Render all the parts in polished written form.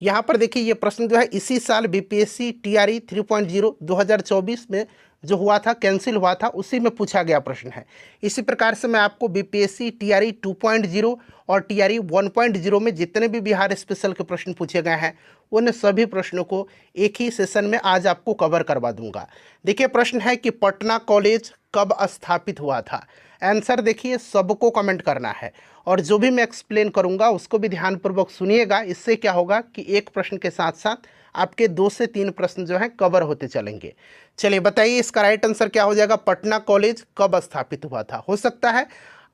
यहाँ पर देखिए ये प्रश्न जो है इसी साल बीपीएससी टीआरई 3.0 2024 में जो हुआ था, कैंसिल हुआ था, उसी में पूछा गया प्रश्न है। इसी प्रकार से मैं आपको बीपीएससी टीआरई 2.0 और टीआरई 1.0 में जितने भी बिहार स्पेशल के प्रश्न पूछे गए हैं उन सभी प्रश्नों को एक ही सेशन में आज आपको कवर करवा दूंगा। देखिए प्रश्न है कि पटना कॉलेज कब स्थापित हुआ था। आंसर देखिए सबको कमेंट करना है और जो भी मैं एक्सप्लेन करूंगा उसको भी ध्यानपूर्वक सुनिएगा। इससे क्या होगा कि एक प्रश्न के साथ साथ आपके 2 से 3 प्रश्न जो हैं कवर होते चलेंगे। चलिए बताइए इसका राइट आंसर क्या हो जाएगा। पटना कॉलेज कब स्थापित हुआ था। हो सकता है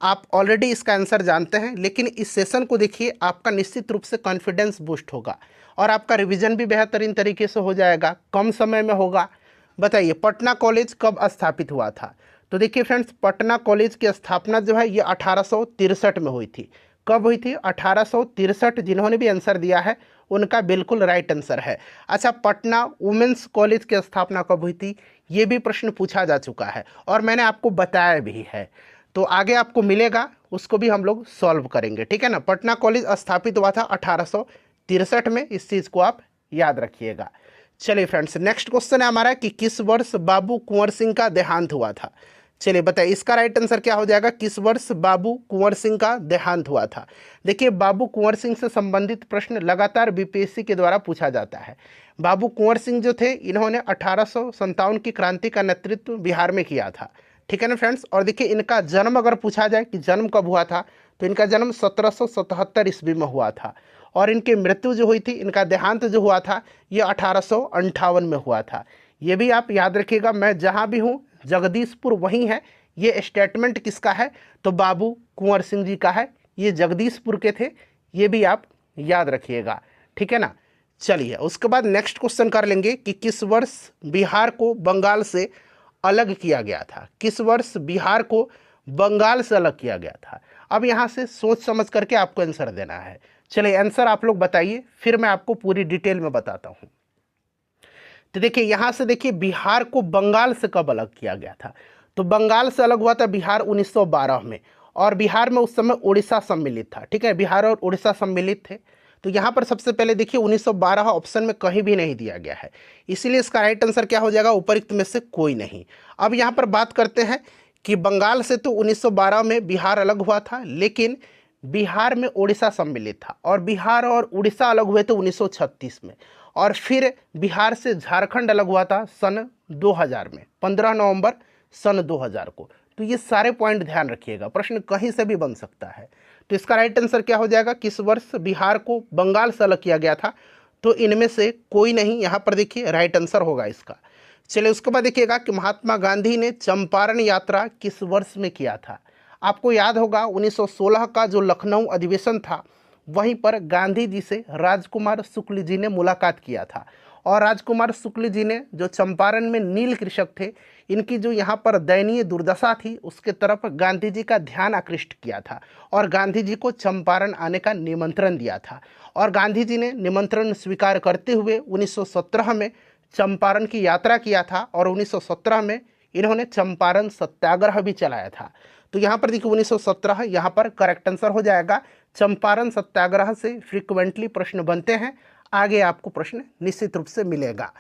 आप ऑलरेडी इसका आंसर जानते हैं, लेकिन इस सेशन को देखिए आपका निश्चित रूप से कॉन्फिडेंस बूस्ट होगा और आपका रिवीजन भी बेहतरीन तरीके से हो जाएगा, कम समय में होगा। बताइए पटना कॉलेज कब स्थापित हुआ था। तो देखिए फ्रेंड्स, पटना कॉलेज की स्थापना जो है ये 1863 में हुई थी। कब हुई थी? 1863। जिन्होंने भी आंसर दिया है उनका बिल्कुल राइट आंसर है। अच्छा, पटना वुमेंस कॉलेज की स्थापना कब हुई थी, ये भी प्रश्न पूछा जा चुका है और मैंने आपको बताया भी है, तो आगे आपको मिलेगा, उसको भी हम लोग सॉल्व करेंगे, ठीक है ना। पटना कॉलेज स्थापित हुआ था 1863 में, इस चीज़ को आप याद रखिएगा। चलिए फ्रेंड्स, नेक्स्ट क्वेश्चन है हमारा कि किस वर्ष बाबू कुंवर सिंह का देहांत हुआ था। चलिए बताइए इसका राइट आंसर क्या हो जाएगा। किस वर्ष बाबू कुंवर सिंह का देहांत हुआ था। देखिए बाबू कुंवर सिंह से संबंधित प्रश्न लगातार बीपीएससी के द्वारा पूछा जाता है। बाबू कुंवर सिंह जो थे, इन्होंने 1857 की क्रांति का नेतृत्व बिहार में किया था, ठीक है ना फ्रेंड्स। और देखिए इनका जन्म अगर पूछा जाए कि जन्म कब हुआ था, तो इनका जन्म 1777 ईस्वी में हुआ था और इनकी मृत्यु जो हुई थी, इनका देहांत जो हुआ था, ये 1858 में हुआ था। ये भी आप याद रखिएगा, मैं जहाँ भी हूँ जगदीशपुर वहीं है। ये स्टेटमेंट किसका है, तो बाबू कुंवर सिंह जी का है, ये जगदीशपुर के थे, ये भी आप याद रखिएगा, ठीक है ना। चलिए उसके बाद नेक्स्ट क्वेश्चन कर लेंगे कि किस वर्ष बिहार को बंगाल से अलग किया गया था। किस वर्ष बिहार को बंगाल से अलग किया गया था। अब यहाँ से सोच समझ करके आपको आंसर देना है। चलिए आंसर आप लोग बताइए, फिर मैं आपको पूरी डिटेल में बताता हूँ। तो देखिए यहाँ से देखिए बिहार को बंगाल से कब अलग किया गया था। तो बंगाल से अलग हुआ था बिहार 1912 में, और बिहार में उस समय उड़ीसा सम्मिलित था, ठीक है, बिहार और उड़ीसा सम्मिलित थे। तो यहाँ पर सबसे पहले देखिए 1912 ऑप्शन में कहीं भी नहीं दिया गया है, इसीलिए इसका राइट आंसर क्या हो जाएगा, उपरोक्त में से कोई नहीं। अब यहाँ पर बात करते हैं कि बंगाल से तो 1912 में बिहार अलग हुआ था, लेकिन बिहार में उड़ीसा सम्मिलित था और बिहार और उड़ीसा अलग हुए थे 1936 में, और फिर बिहार से झारखंड अलग हुआ था सन 2000 में, 15 नवंबर सन 2000 को। तो ये सारे पॉइंट ध्यान रखिएगा, प्रश्न कहीं से भी बन सकता है। तो इसका राइट आंसर क्या हो जाएगा, किस वर्ष बिहार को बंगाल से अलग किया गया था। तो इनमें से कोई नहीं, यहाँ पर देखिए राइट आंसर होगा इसका। चलिए उसके बाद देखिएगा कि महात्मा गांधी ने चंपारण यात्रा किस वर्ष में किया था। आपको याद होगा 1916 का जो लखनऊ अधिवेशन था, वहीं पर गांधी जी से राजकुमार शुक्ल जी ने मुलाकात किया था, और राजकुमार शुक्ल जी ने जो चंपारण में नील कृषक थे, इनकी जो यहाँ पर दयनीय दुर्दशा थी, उसके तरफ गांधी जी का ध्यान आकृष्ट किया था और गांधी जी को चंपारण आने का निमंत्रण दिया था। और गांधी जी ने निमंत्रण स्वीकार करते हुए 1917 में चंपारण की यात्रा किया था और 1917 में इन्होंने चंपारण सत्याग्रह भी चलाया था। तो यहाँ पर देखिए 1917 यहाँ पर करेक्ट आंसर हो जाएगा। चंपारण सत्याग्रह से फ्रीक्वेंटली प्रश्न बनते हैं, आगे आपको प्रश्न निश्चित रूप से मिलेगा।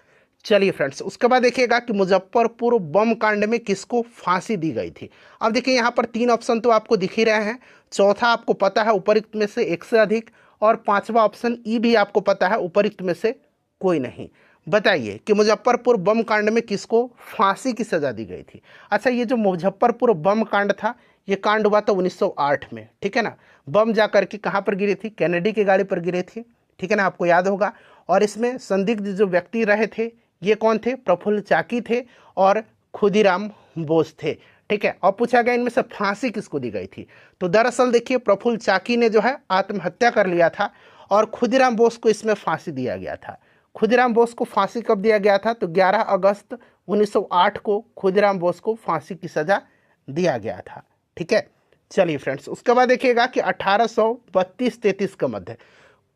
चलिए फ्रेंड्स, उसके बाद देखिएगा कि मुजफ्फरपुर बम कांड में किसको फांसी दी गई थी। अब देखिए यहाँ पर 3 ऑप्शन तो आपको दिख ही रहे हैं, चौथा आपको पता है उपरोक्त में से एक से अधिक, और 5वां ऑप्शन ई भी आपको पता है उपरोक्त में से कोई नहीं। बताइए कि मुजफ्फरपुर बम कांड में किसको फांसी की सजा दी गई थी। अच्छा, ये जो मुजफ्फरपुर बम कांड था, ये कांड हुआ था 1908 में, ठीक है ना। बम जा करके कहाँ पर गिरी थी, कैनेडी की गाड़ी पर गिरी थी, ठीक है ना, आपको याद होगा। और इसमें संदिग्ध जो व्यक्ति रहे थे, ये कौन थे, प्रफुल्ल चाकी थे और खुदीराम बोस थे, ठीक है। और पूछा गया इनमें से फांसी किसको दी गई थी। तो दरअसल देखिए प्रफुल्ल चाकी ने जो है आत्महत्या कर लिया था और खुदीराम बोस को इसमें फांसी दिया गया था। खुदीराम बोस को फांसी कब दिया गया था, तो 11 अगस्त 1908 को खुदीराम बोस को फांसी की सजा दिया गया था, ठीक है। चलिए फ्रेंड्स, उसके बाद देखिएगा कि 1832-33 के मध्य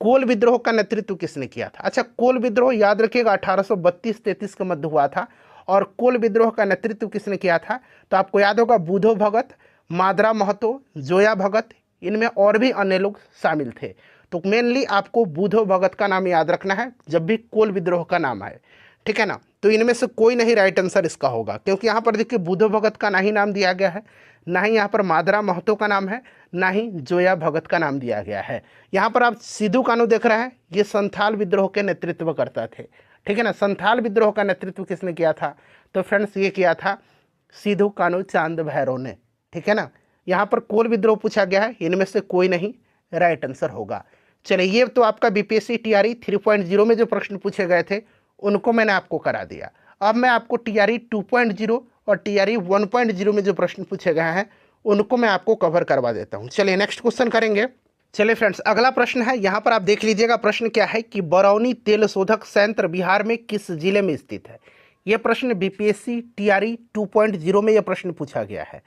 कोल विद्रोह का नेतृत्व किसने किया था। अच्छा, कोल विद्रोह याद रखिएगा 1832-33 के मध्य हुआ था, और कोल विद्रोह का नेतृत्व किसने किया था, तो आपको याद होगा बुधो भगत, मादरा महतो, जोया भगत, इनमें और भी अन्य लोग शामिल थे। तो मेनली आपको बुधो भगत का नाम याद रखना है जब भी कोल विद्रोह का नाम आए, ठीक है ना। तो इनमें से कोई नहीं राइट आंसर इसका होगा, क्योंकि यहाँ पर देखिए बुधो भगत का ना ही नाम दिया गया है, ना ही यहाँ पर मादरा महतो का नाम है, ना ही जोया भगत का नाम दिया गया है। यहाँ पर आप सिद्धू कान्हू देख रहे हैं, ये संथाल विद्रोह के नेतृत्व करता थे, ठीक है ना। संथाल विद्रोह का नेतृत्व किसने किया था? तो फ्रेंड्स ये किया था सिद्धू कान्हू चांद भैरव ने, ठीक है ना। यहाँ पर कोल विद्रोह पूछा गया है, इनमें से कोई नहीं राइट आंसर होगा। चलिए, ये तो आपका बीपीएससी टीआरई 3.0 में जो प्रश्न पूछे गए थे उनको मैंने आपको करा दिया। अब मैं आपको टीआरई 2.0 और टीआरई 1.0 में जो प्रश्न पूछे गए हैं उनको मैं आपको कवर करवा देता हूँ। चलिए नेक्स्ट क्वेश्चन करेंगे। चलिए फ्रेंड्स, अगला प्रश्न है, यहाँ पर आप देख लीजिएगा प्रश्न क्या है कि बरौनी तेल शोधक संयंत्र बिहार में किस जिले में स्थित है। यह प्रश्न बीपीएससी टीआरई 2.0 में यह प्रश्न पूछा गया है।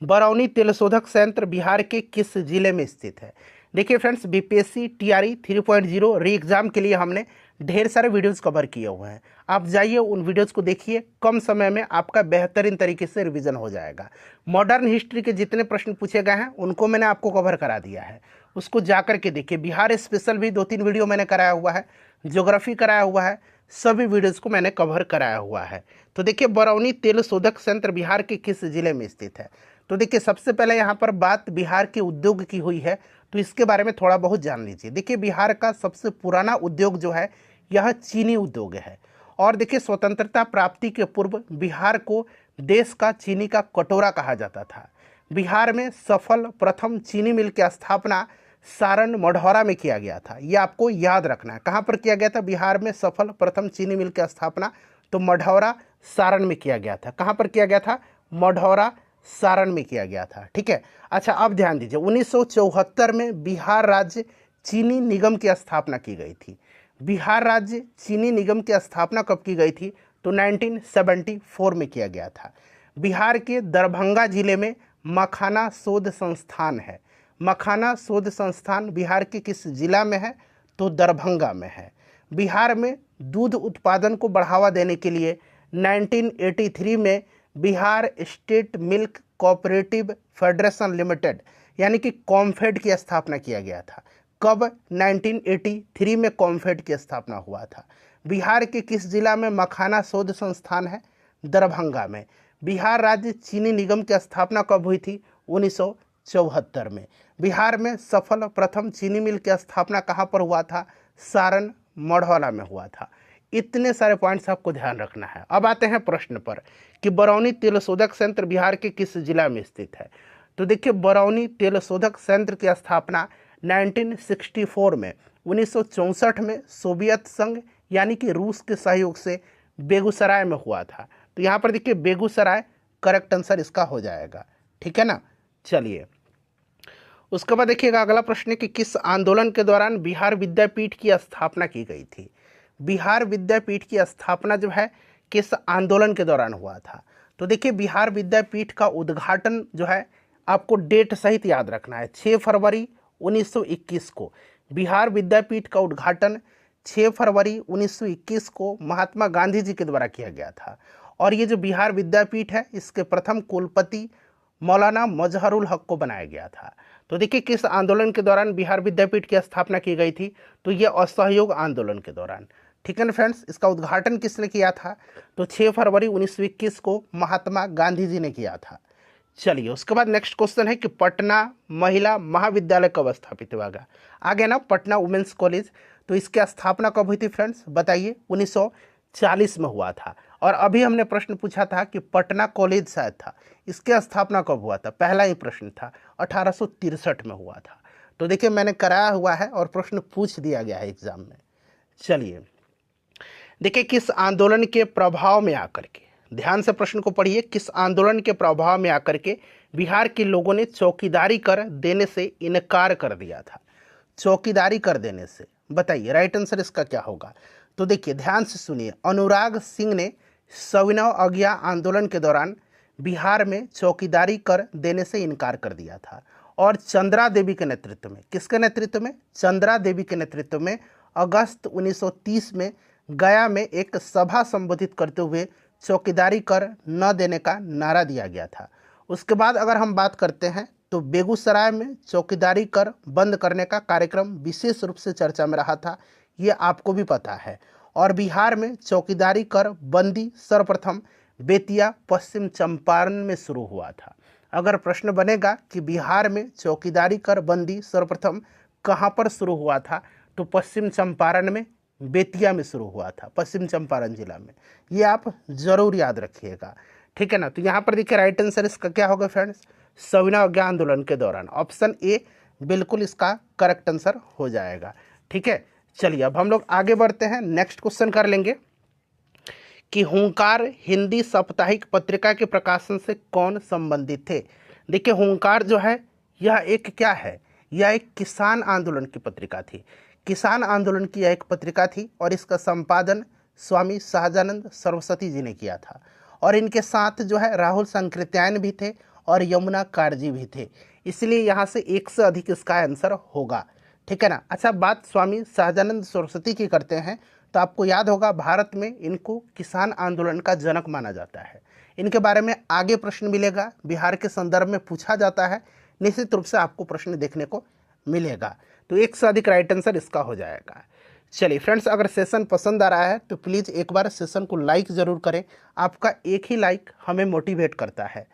बरौनी तेल शोधक संयंत्र बिहार के किस जिले में स्थित है? देखिए फ्रेंड्स, बीपीएससी टीआरई 3.0 री एग्जाम के लिए हमने ढेर सारे वीडियोस कवर किए हुए हैं। आप जाइए उन वीडियोस को देखिए, कम समय में आपका बेहतरीन तरीके से रिवीजन हो जाएगा। मॉडर्न हिस्ट्री के जितने प्रश्न पूछे गए हैं उनको मैंने आपको कवर करा दिया है, उसको जाकर के देखिए। बिहार स्पेशल भी 2-3 वीडियो मैंने कराया हुआ है, ज्योग्राफी कराया हुआ है, सभी वीडियोज़ को मैंने कवर कराया हुआ है। तो देखिए, बरौनी तेल शोधक संयंत्र बिहार के किस जिले में स्थित है? तो देखिए, सबसे पहले यहाँ पर बात बिहार के उद्योग की हुई है, तो इसके बारे में थोड़ा बहुत जान लीजिए। देखिए, बिहार का सबसे पुराना उद्योग जो है यह चीनी उद्योग है। और देखिए, स्वतंत्रता प्राप्ति के पूर्व बिहार को देश का चीनी का कटोरा कहा जाता था। बिहार में सफल प्रथम चीनी मिल की स्थापना सारण मढ़ौरा में किया गया था। यह आपको याद रखना है। कहाँ पर किया गया था बिहार में सफल प्रथम चीनी मिल की स्थापना? तो मढ़ौरा सारण में किया गया था। कहाँ पर किया गया था? मढ़ौरा सारण में किया गया था, ठीक है। अच्छा, अब ध्यान दीजिए, 1974 में बिहार राज्य चीनी निगम की स्थापना की गई थी। बिहार राज्य चीनी निगम की स्थापना कब की गई थी? तो 1974 में किया गया था। बिहार के दरभंगा जिले में मखाना शोध संस्थान है। मखाना शोध संस्थान बिहार के किस जिला में है? तो दरभंगा में है। बिहार में दूध उत्पादन को बढ़ावा देने के लिए 1983 में Bihar state milk cooperative federation limited यानी कि कॉम्फेड की स्थापना किया गया था। कब? 1983 में कॉम्फेड की स्थापना हुआ था। बिहार के किस जिला में मखाना शोध संस्थान है? दरभंगा में। बिहार राज्य चीनी निगम की स्थापना कब हुई थी? 1974 में। बिहार में सफल प्रथम चीनी मिल की स्थापना कहाँ पर हुआ था? सारण मढ़ौरा में हुआ था। इतने सारे पॉइंट्स आपको ध्यान रखना है। अब आते हैं प्रश्न पर कि बरौनी तेल शोधक संयंत्र बिहार के किस जिला में स्थित है। तो देखिए, बरौनी तेल शोधक संयंत्र की स्थापना 1964 में 1964 में सोवियत संघ यानी कि रूस के सहयोग से बेगूसराय में हुआ था। तो यहाँ पर देखिए बेगूसराय करेक्ट आंसर इसका हो जाएगा, ठीक है ना। चलिए, उसके बाद देखिएगा अगला प्रश्न है कि किस आंदोलन के दौरान बिहार विद्यापीठ की स्थापना की गई थी। बिहार विद्यापीठ की स्थापना जो है किस आंदोलन के दौरान हुआ था। तो देखिए, बिहार विद्यापीठ का उद्घाटन जो है आपको डेट सहित याद रखना है। 6 फरवरी 1921 को बिहार विद्यापीठ का उद्घाटन 6 फरवरी 1921 को महात्मा गांधी जी के द्वारा किया गया था। और ये जो बिहार विद्यापीठ है इसके प्रथम कुलपति मौलाना मजहरुल हक को बनाया गया था। तो देखिए, किस आंदोलन के दौरान बिहार विद्यापीठ की स्थापना की गई थी? तो ये असहयोग आंदोलन के दौरान, ठीक है ना फ्रेंड्स। इसका उद्घाटन किसने किया था? तो 6 फरवरी 1921 को महात्मा गांधी जी ने किया था। चलिए, उसके बाद नेक्स्ट क्वेश्चन है कि पटना महिला महाविद्यालय कब स्थापित हुआ गया। आगे ना पटना वुमेन्स कॉलेज, तो इसकी स्थापना कब हुई थी फ्रेंड्स? बताइए। 1940 में हुआ था। और अभी हमने प्रश्न पूछा था कि पटना कॉलेज शायद था, इसकी स्थापना कब हुआ था? पहला ही प्रश्न था, 1863 में हुआ था। तो देखिए, मैंने कराया हुआ है और प्रश्न पूछ दिया गया है एग्जाम में। चलिए, देखिए, किस आंदोलन के प्रभाव में आकर के, ध्यान से प्रश्न को पढ़िए, किस आंदोलन के प्रभाव में आकर के बिहार के लोगों ने चौकीदारी कर देने से इनकार कर दिया था। चौकीदारी कर देने से, बताइए राइट आंसर इसका क्या होगा। तो देखिए, ध्यान से सुनिए, अनुराग सिंह ने सविनय अवज्ञा आंदोलन के दौरान बिहार में चौकीदारी कर देने से इनकार कर दिया था। और चंद्रा देवी के नेतृत्व में, किसके नेतृत्व में? चंद्रा देवी के नेतृत्व में अगस्त 1930 में गया में एक सभा संबोधित करते हुए चौकीदारी कर न देने का नारा दिया गया था। उसके बाद अगर हम बात करते हैं तो बेगूसराय में चौकीदारी कर बंद करने का कार्यक्रम विशेष रूप से चर्चा में रहा था, ये आपको भी पता है। और बिहार में चौकीदारी कर बंदी सर्वप्रथम बेतिया पश्चिम चंपारण में शुरू हुआ था। अगर प्रश्न बनेगा कि बिहार में चौकीदारी कर बंदी सर्वप्रथम कहाँ पर शुरू हुआ था, तो पश्चिम चंपारण में, बेतिया में शुरू हुआ था, पश्चिम चंपारण जिला में। ये आप जरूर याद रखिएगा, ठीक है ना। तो यहाँ पर देखिए राइट आंसर इसका क्या होगा फ्रेंड्स, सविनय अवज्ञा आंदोलन के दौरान। ऑप्शन ए बिल्कुल इसका करेक्ट आंसर हो जाएगा, ठीक है। चलिए अब हम लोग आगे बढ़ते हैं, नेक्स्ट क्वेश्चन कर लेंगे कि हुंकार हिंदी साप्ताहिक पत्रिका के प्रकाशन से कौन संबंधित थे। देखिए हुंकार जो है यह एक क्या है, यह एक किसान आंदोलन की पत्रिका थी, किसान आंदोलन की यह एक पत्रिका थी और इसका संपादन स्वामी सहजानंद सरस्वती जी ने किया था। और इनके साथ जो है राहुल संकृत्यायन भी थे और यमुना कारजी भी थे, इसलिए यहाँ से एक से अधिक इसका आंसर होगा, ठीक है ना। अच्छा, बात स्वामी सहजानंद सरस्वती की करते हैं तो आपको याद होगा भारत में इनको किसान आंदोलन का जनक माना जाता है। इनके बारे में आगे प्रश्न मिलेगा, बिहार के संदर्भ में पूछा जाता है, निश्चित रूप से आपको प्रश्न देखने को मिलेगा। तो एक से अधिक राइट आंसर इसका हो जाएगा। चलिए फ्रेंड्स, अगर सेशन पसंद आ रहा है तो प्लीज़ एक बार सेशन को लाइक ज़रूर करें, आपका एक ही लाइक हमें मोटिवेट करता है।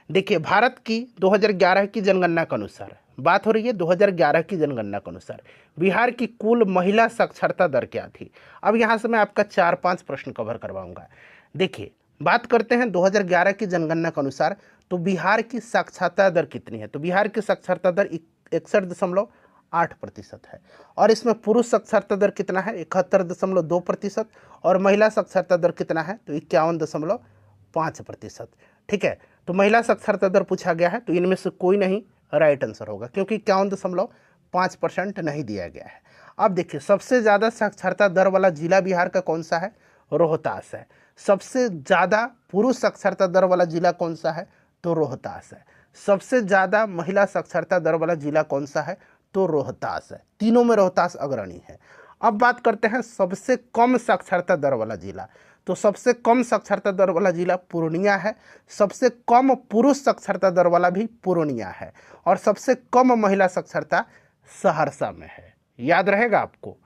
देखिए भारत की 2011 की जनगणना के अनुसार बात हो रही है, 2011 की जनगणना के अनुसार बिहार की कुल महिला साक्षरता दर क्या थी। अब यहाँ से मैं आपका 4-5 प्रश्न कवर करवाऊंगा। देखिए बात करते हैं 2011 की जनगणना के अनुसार, तो बिहार की साक्षरता दर कितनी है, तो बिहार की साक्षरता दर 61.8% है। और इसमें पुरुष साक्षरता दर कितना है, 71.2%। और महिला साक्षरता दर कितना है, तो 51.5%, ठीक है। तो महिला साक्षरता दर पूछा गया है, तो इनमें से कोई नहीं राइट आंसर होगा, क्योंकि 51.5% नहीं दिया गया है। अब देखिए सबसे ज़्यादा साक्षरता दर वाला जिला बिहार का कौन सा है, रोहतास है। सबसे ज़्यादा पुरुष साक्षरता दर वाला जिला कौन सा है, तो रोहतास है। सबसे ज़्यादा महिला साक्षरता दर वाला जिला कौन सा है, तो रोहतास है। तीनों में रोहतास अग्रणी है। अब बात करते हैं सबसे कम साक्षरता दर वाला जिला, तो सबसे कम साक्षरता दर वाला जिला पूर्णिया है। सबसे कम पुरुष साक्षरता दर वाला भी पूर्णिया है। और सबसे कम महिला साक्षरता सहरसा में है, याद रहेगा आपको।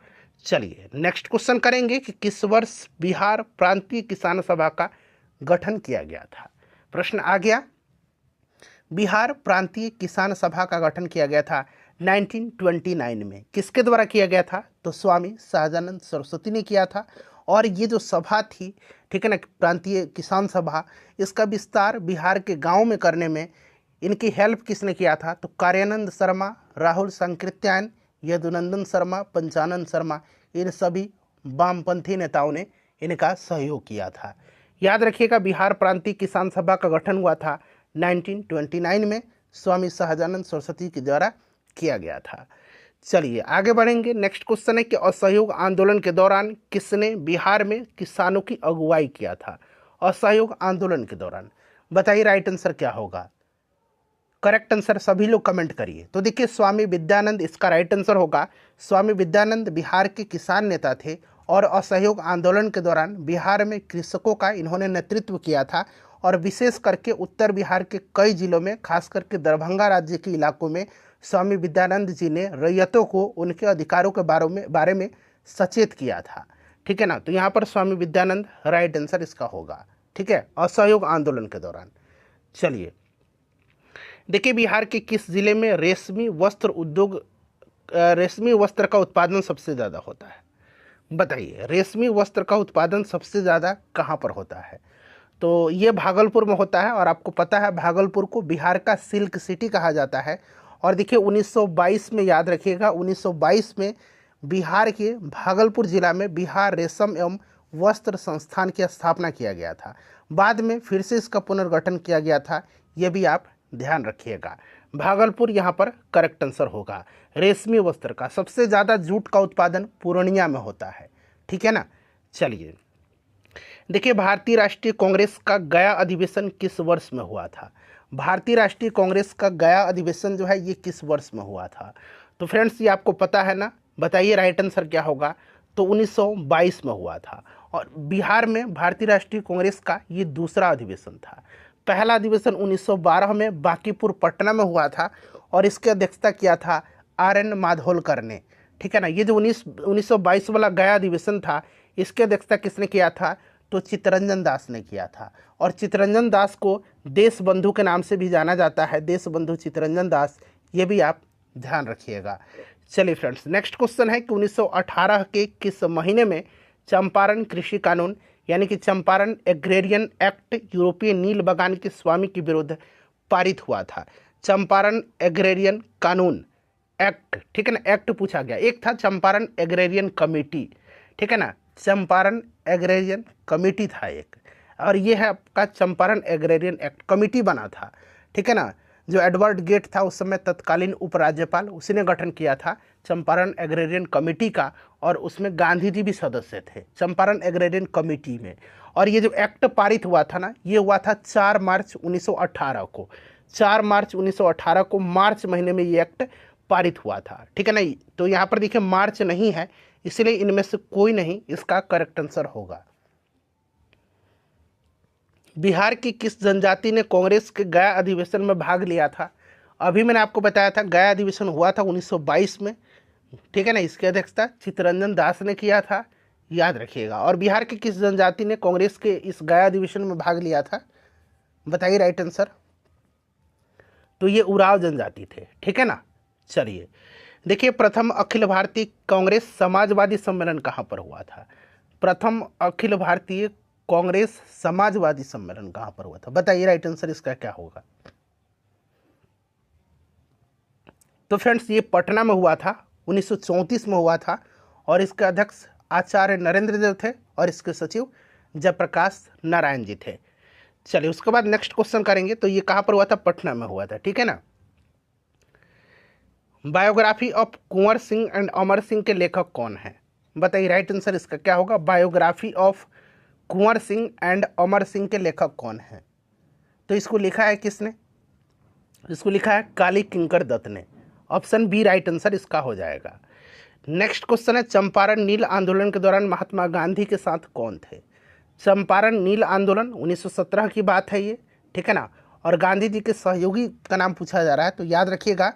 चलिए नेक्स्ट क्वेश्चन करेंगे कि किस वर्ष बिहार प्रांतीय किसान सभा का गठन किया गया था। प्रश्न आ गया, बिहार प्रांतीय किसान सभा का गठन किया गया था 1929 में। किसके द्वारा किया गया था, तो स्वामी सहजानंद सरस्वती ने किया था। और ये जो सभा थी, ठीक है ना, प्रांतीय किसान सभा, इसका विस्तार बिहार के गांव में करने में इनकी हेल्प किसने किया था, तो कार्यानंद शर्मा, राहुल संकृत्यायन, यदुनंदन शर्मा, पंचानन शर्मा, इन सभी वामपंथी नेताओं ने इनका सहयोग किया था। याद रखिएगा बिहार प्रांतीय किसान सभा का गठन हुआ था 1929 में, स्वामी सहजानंद सरस्वती के द्वारा किया गया था। चलिए आगे बढ़ेंगे, नेक्स्ट क्वेश्चन है कि असहयोग आंदोलन के दौरान किसने बिहार में किसानों की अगुवाई किया था। असहयोग आंदोलन के दौरान बताइए राइट आंसर क्या होगा, करेक्ट आंसर सभी लोग कमेंट करिए। तो देखिए स्वामी विद्यानंद इसका राइट आंसर होगा। स्वामी विद्यानंद बिहार के किसान नेता थे और असहयोग आंदोलन के दौरान बिहार में कृषकों का इन्होंने नेतृत्व किया था। और विशेष करके उत्तर बिहार के कई जिलों में, खास करके दरभंगा राज्य के इलाकों में स्वामी विद्यानंद जी ने रैयतों को उनके अधिकारों के बारे में सचेत किया था, ठीक है ना। तो यहाँ पर स्वामी विद्यानंद राइट आंसर इसका होगा, ठीक है, असहयोग आंदोलन के दौरान। चलिए देखिए बिहार के किस जिले में रेशमी वस्त्र का उत्पादन सबसे ज़्यादा होता है, बताइए रेशमी वस्त्र का उत्पादन सबसे ज़्यादा कहाँ पर होता है। तो ये भागलपुर में होता है। और आपको पता है भागलपुर को बिहार का सिल्क सिटी कहा जाता है। और देखिए 1922 में, याद रखिएगा 1922 में बिहार के भागलपुर जिला में बिहार रेशम एवं वस्त्र संस्थान की स्थापना किया गया था। बाद में फिर से इसका पुनर्गठन किया गया था, ये भी आप ध्यान रखिएगा। भागलपुर यहाँ पर करेक्ट आंसर होगा। रेशमी वस्त्र का सबसे ज़्यादा जूट का उत्पादन पूर्णिया में होता है, ठीक है ना। चलिए देखिए भारतीय राष्ट्रीय कांग्रेस का गया अधिवेशन किस वर्ष में हुआ था। भारतीय राष्ट्रीय कांग्रेस का गया अधिवेशन जो है ये किस वर्ष में हुआ था। तो फ्रेंड्स ये आपको पता है ना, बताइए राइट आंसर क्या होगा। तो 1922 में हुआ था। और बिहार में भारतीय राष्ट्रीय कांग्रेस का ये दूसरा अधिवेशन था। पहला अधिवेशन 1912 में बांकीपुर पटना में हुआ था और इसकी अध्यक्षता किया था RN माधोलकर ने। ठीक है ना। ये जो 1922 वाला गया अधिवेशन था, इसकी अध्यक्षता किसने किया था? तो चित्तरंजन दास ने किया था। और चित्तरंजन दास को देश बंधु के नाम से भी जाना जाता है, देश बंधु चित्तरंजन दास, ये भी आप ध्यान रखिएगा। चलिए फ्रेंड्स, नेक्स्ट क्वेश्चन है कि 1918 के किस महीने में चंपारण कृषि कानून यानी कि चंपारण एग्रेरियन एक्ट यूरोपीय नील बगान के स्वामी के विरुद्ध पारित हुआ था? चंपारण एग्रेरियन कानून एक्ट, ठीक है ना, एक्ट पूछा गया। एक था चंपारण एग्रेरियन कमेटी, ठीक है ना, चंपारण एग्रेरियन कमेटी था एक, और ये है आपका चंपारण एग्रेरियन एक्ट, कमेटी बना था। ठीक है ना। जो एडवर्ड गेट था उस समय तत्कालीन उपराज्यपाल, उसी ने गठन किया था चंपारण एग्रेरियन कमेटी का, और उसमें गांधी जी भी सदस्य थे चंपारण एग्रेरियन कमेटी में। और ये जो एक्ट पारित हुआ था ना, ये हुआ था 4 मार्च 1918 को। 4 मार्च 1918 को मार्च महीने में ये एक्ट पारित हुआ था। ठीक है ना। तो यहाँ पर देखिए मार्च नहीं है, इसलिए इनमें से कोई नहीं इसका करेक्ट आंसर होगा। बिहार की किस जनजाति ने कांग्रेस के गया अधिवेशन में भाग लिया था? अभी मैंने आपको बताया था गया अधिवेशन हुआ था 1922 में। ठीक है ना। इसकी अध्यक्षता चित्तरंजन दास ने किया था, याद रखिएगा। और बिहार की किस जनजाति ने कांग्रेस के इस गया अधिवेशन में भाग लिया था? बताइए राइट आंसर। तो ये उराव जनजाति थे। ठीक है ना। चलिए देखिए, प्रथम अखिल भारतीय कांग्रेस समाजवादी सम्मेलन कहाँ पर हुआ था? प्रथम अखिल भारतीय कांग्रेस समाजवादी सम्मेलन कहाँ पर हुआ था? बताइए राइट आंसर इसका क्या होगा। तो फ्रेंड्स, ये पटना में हुआ था, 1934 में हुआ था, और इसके अध्यक्ष आचार्य नरेंद्र देव थे और इसके सचिव जयप्रकाश नारायण जी थे। चलिए उसके बाद नेक्स्ट क्वेश्चन करेंगे। तो ये कहाँ पर हुआ था? पटना में हुआ था। ठीक है ना। Biography of Kunwar Singh and Amar Singh के लेखक कौन है? बताइए राइट आंसर इसका क्या होगा। Biography of Kunwar Singh and Amar Singh के लेखक कौन है? तो इसको लिखा है किसने? इसको लिखा है काली किंकर दत्त ने। ऑप्शन बी राइट आंसर इसका हो जाएगा। नेक्स्ट क्वेश्चन है, चंपारण नील आंदोलन के दौरान महात्मा गांधी के साथ कौन थे? चंपारण नील आंदोलन 1917 की बात है ये। ठीक है ना। और गांधी जी के सहयोगी का नाम पूछा जा रहा है, तो याद रखिएगा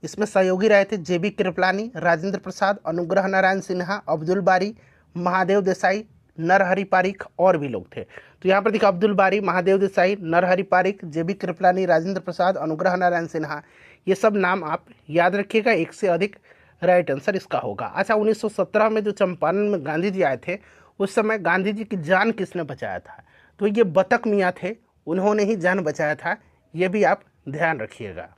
इसमें सहयोगी रहे थे JB कृपलानी, राजेंद्र प्रसाद, अनुग्रह नारायण सिन्हा, अब्दुल बारी, महादेव देसाई, नरहरि पारिख और भी लोग थे। तो यहाँ पर देखिए अब्दुल बारी, महादेव देसाई, नरहरि पारिख, JB कृपलानी, राजेंद्र प्रसाद, अनुग्रह नारायण सिन्हा, ये सब नाम आप याद रखिएगा। एक से अधिक राइट आंसर इसका होगा। अच्छा, 1917 में जो चंपारण में गांधी जी आए थे, उस समय गांधी जी की जान किसने बचाया था? तो ये बतक मियाँ थे, उन्होंने ही जान बचाया था, ये भी आप ध्यान रखिएगा।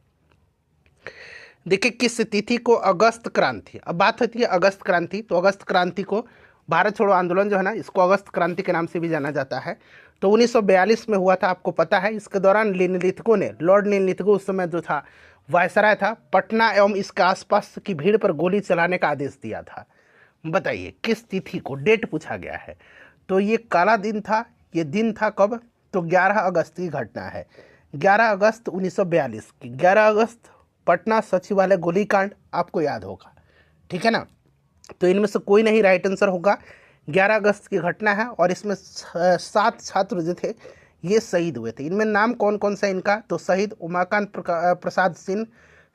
देखिए किस तिथि को अगस्त क्रांति, अब बात होती है अगस्त क्रांति, तो अगस्त क्रांति को भारत छोड़ो आंदोलन जो है ना, इसको अगस्त क्रांति के नाम से भी जाना जाता है। तो 1942 में हुआ था, आपको पता है। इसके दौरान नीललिथगो ने, लॉर्ड नीललिथगो उस समय जो था वायसराय था, पटना एवं इसके आसपास की भीड़ पर गोली चलाने का आदेश दिया था। बताइए किस तिथि को, डेट पूछा गया है। तो ये काला दिन था, ये दिन था कब? तो 11 अगस्त की घटना है, 11 अगस्त 1942 की। 11 अगस्त पटना सचिवालय गोलीकांड आपको याद होगा। ठीक है ना। तो इनमें से कोई नहीं राइट आंसर होगा। 11 अगस्त की घटना है और इसमें 7 छात्र जो थे ये शहीद हुए थे। इनमें नाम कौन कौन सा इनका? तो शहीद उमाकांत प्रसाद सिंह,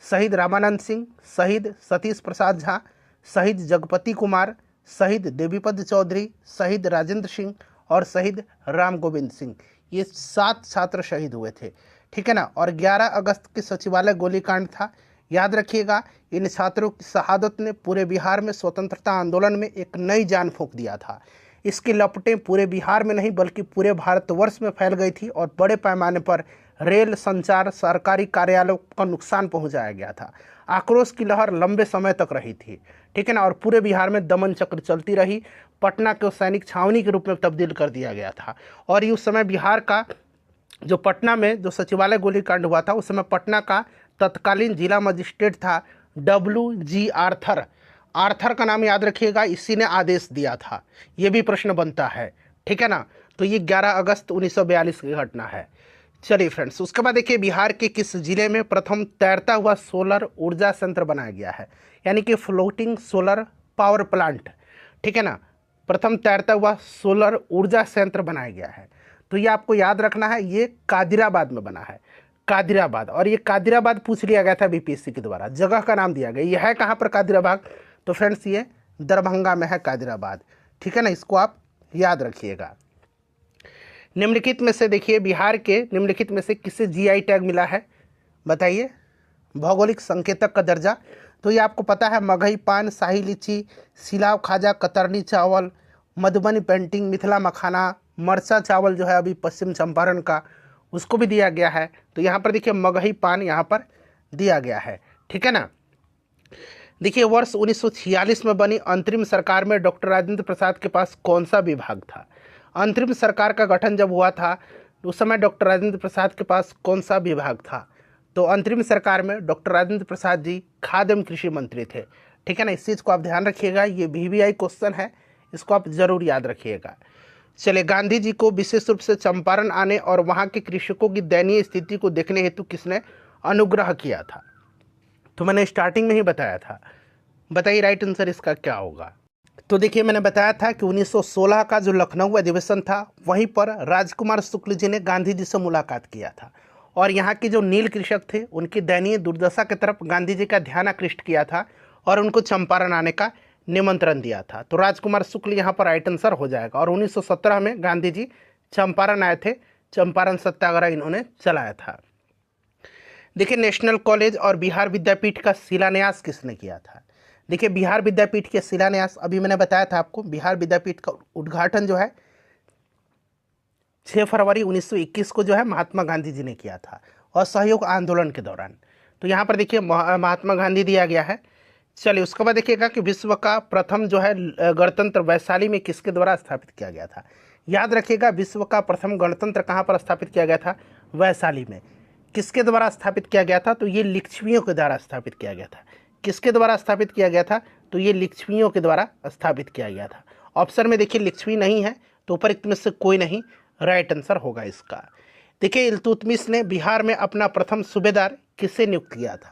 शहीद रामानंद सिंह, शहीद सतीश प्रसाद झा, शहीद जगपति कुमार, शहीद देवीपद चौधरी, शहीद राजेंद्र सिंह और शहीद राम गोविंद सिंह। ये 7 छात्र शहीद हुए थे। ठीक है ना। और 11 अगस्त के सचिवालय गोलीकांड था, याद रखिएगा। इन छात्रों की शहादत ने पूरे बिहार में स्वतंत्रता आंदोलन में एक नई जान फूंक दिया था। इसकी लपटें पूरे बिहार में नहीं बल्कि पूरे भारतवर्ष में फैल गई थी और बड़े पैमाने पर रेल, संचार, सरकारी कार्यालयों का नुकसान पहुंचाया गया था। आक्रोश की लहर लंबे समय तक रही थी। ठीक है ना। और पूरे बिहार में दमन चक्र चलती रही। पटना को सैनिक छावनी के रूप में तब्दील कर दिया गया था। और ये उस समय बिहार का जो पटना में जो सचिवालय गोलीकांड हुआ था, उस समय पटना का तत्कालीन जिला मजिस्ट्रेट था WG आर्थर। आर्थर का नाम याद रखिएगा, इसी ने आदेश दिया था। ये भी प्रश्न बनता है। ठीक है ना। तो ये 11 अगस्त 1942 की घटना है। चलिए फ्रेंड्स, उसके बाद देखिए बिहार के किस जिले में प्रथम तैरता हुआ सोलर ऊर्जा संयंत्र बनाया गया है, यानी कि फ्लोटिंग सोलर पावर प्लांट। ठीक है ना। प्रथम तैरता हुआ सोलर ऊर्जा संयंत्र बनाया गया है। तो ये आपको याद रखना है, ये कादिराबाद में बना है, कादिराबाद। और ये कादिराबाद पूछ लिया गया था बीपीएससी के द्वारा, जगह का नाम दिया गया। ये है कहाँ पर कादिराबाद? तो फ्रेंड्स ये दरभंगा में है कादिराबाद, ठीक है ना, इसको आप याद रखिएगा। निम्नलिखित में से देखिए, बिहार के निम्नलिखित में से किसे जीआई टैग मिला है? बताइए। भौगोलिक संकेतक का दर्जा, तो ये आपको पता है, मगही पान, शाही लीची, सिलाव खाजा, कतरनी चावल, मधुबनी पेंटिंग, मिथिला मखाना, मरचा चावल जो है अभी पश्चिम चंपारण का, उसको भी दिया गया है। तो यहाँ पर देखिए मगही पान यहाँ पर दिया गया है, ठीक है ना। देखिए वर्ष 1946 में बनी अंतरिम सरकार में डॉक्टर राजेंद्र प्रसाद के पास कौन सा विभाग था? अंतरिम सरकार का गठन जब हुआ था उस समय डॉक्टर राजेंद्र प्रसाद के पास कौन सा विभाग था? तो अंतरिम सरकार में डॉक्टर राजेंद्र प्रसाद जी खाद्य एवं कृषि मंत्री थे, ठीक है ना। इस चीज़ को आप ध्यान रखिएगा, ये VVI क्वेश्चन है, इसको आप जरूर याद रखिएगा। चलिए, गांधी जी को विशेष रूप से चंपारण आने और वहाँ के कृषकों की दयनीय स्थिति को देखने हेतु किसने अनुग्रह किया था? तो मैंने स्टार्टिंग में ही बताया था, बताइए राइट आंसर इसका क्या होगा? तो देखिए मैंने बताया था कि 1916 का जो लखनऊ अधिवेशन था वहीं पर राजकुमार शुक्ल जी ने गांधी जी से मुलाकात किया था और यहाँ के जो नील कृषक थे उनकी दयनीय दुर्दशा की तरफ गांधी जी का ध्यान आकृष्ट किया था और उनको चंपारण आने का निमंत्रण दिया था। तो राजकुमार शुक्ल यहाँ पर राइट आंसर हो जाएगा। और 1917 में गांधी जी चंपारण आए थे, चंपारण सत्याग्रह इन्होंने चलाया था। देखिए नेशनल कॉलेज और बिहार विद्यापीठ का शिलान्यास किसने किया था? देखिए बिहार विद्यापीठ के शिलान्यास, अभी मैंने बताया था आपको, बिहार विद्यापीठ का उद्घाटन जो है 6 फरवरी 1921 को जो है महात्मा गांधी जी ने किया था असहयोग आंदोलन के दौरान। तो यहाँ पर देखिए महात्मा गांधी दिया गया है। चलिए उसके बाद देखिएगा कि विश्व का प्रथम जो है गणतंत्र वैशाली में किसके द्वारा स्थापित किया गया था? याद रखिएगा, विश्व का प्रथम गणतंत्र कहाँ पर स्थापित किया गया था? वैशाली में। किसके द्वारा स्थापित किया गया था? तो ये लिच्छवियों के द्वारा स्थापित किया गया था। किसके द्वारा स्थापित किया गया था? तो ये लिच्छवियों के द्वारा स्थापित किया गया था। ऑप्शन में देखिए लिच्छवी नहीं है, तो उपरोक्त में से कोई नहीं राइट आंसर होगा इसका। देखिए इल्तुतमिश ने बिहार में अपना प्रथम सूबेदार किसे नियुक्त किया था?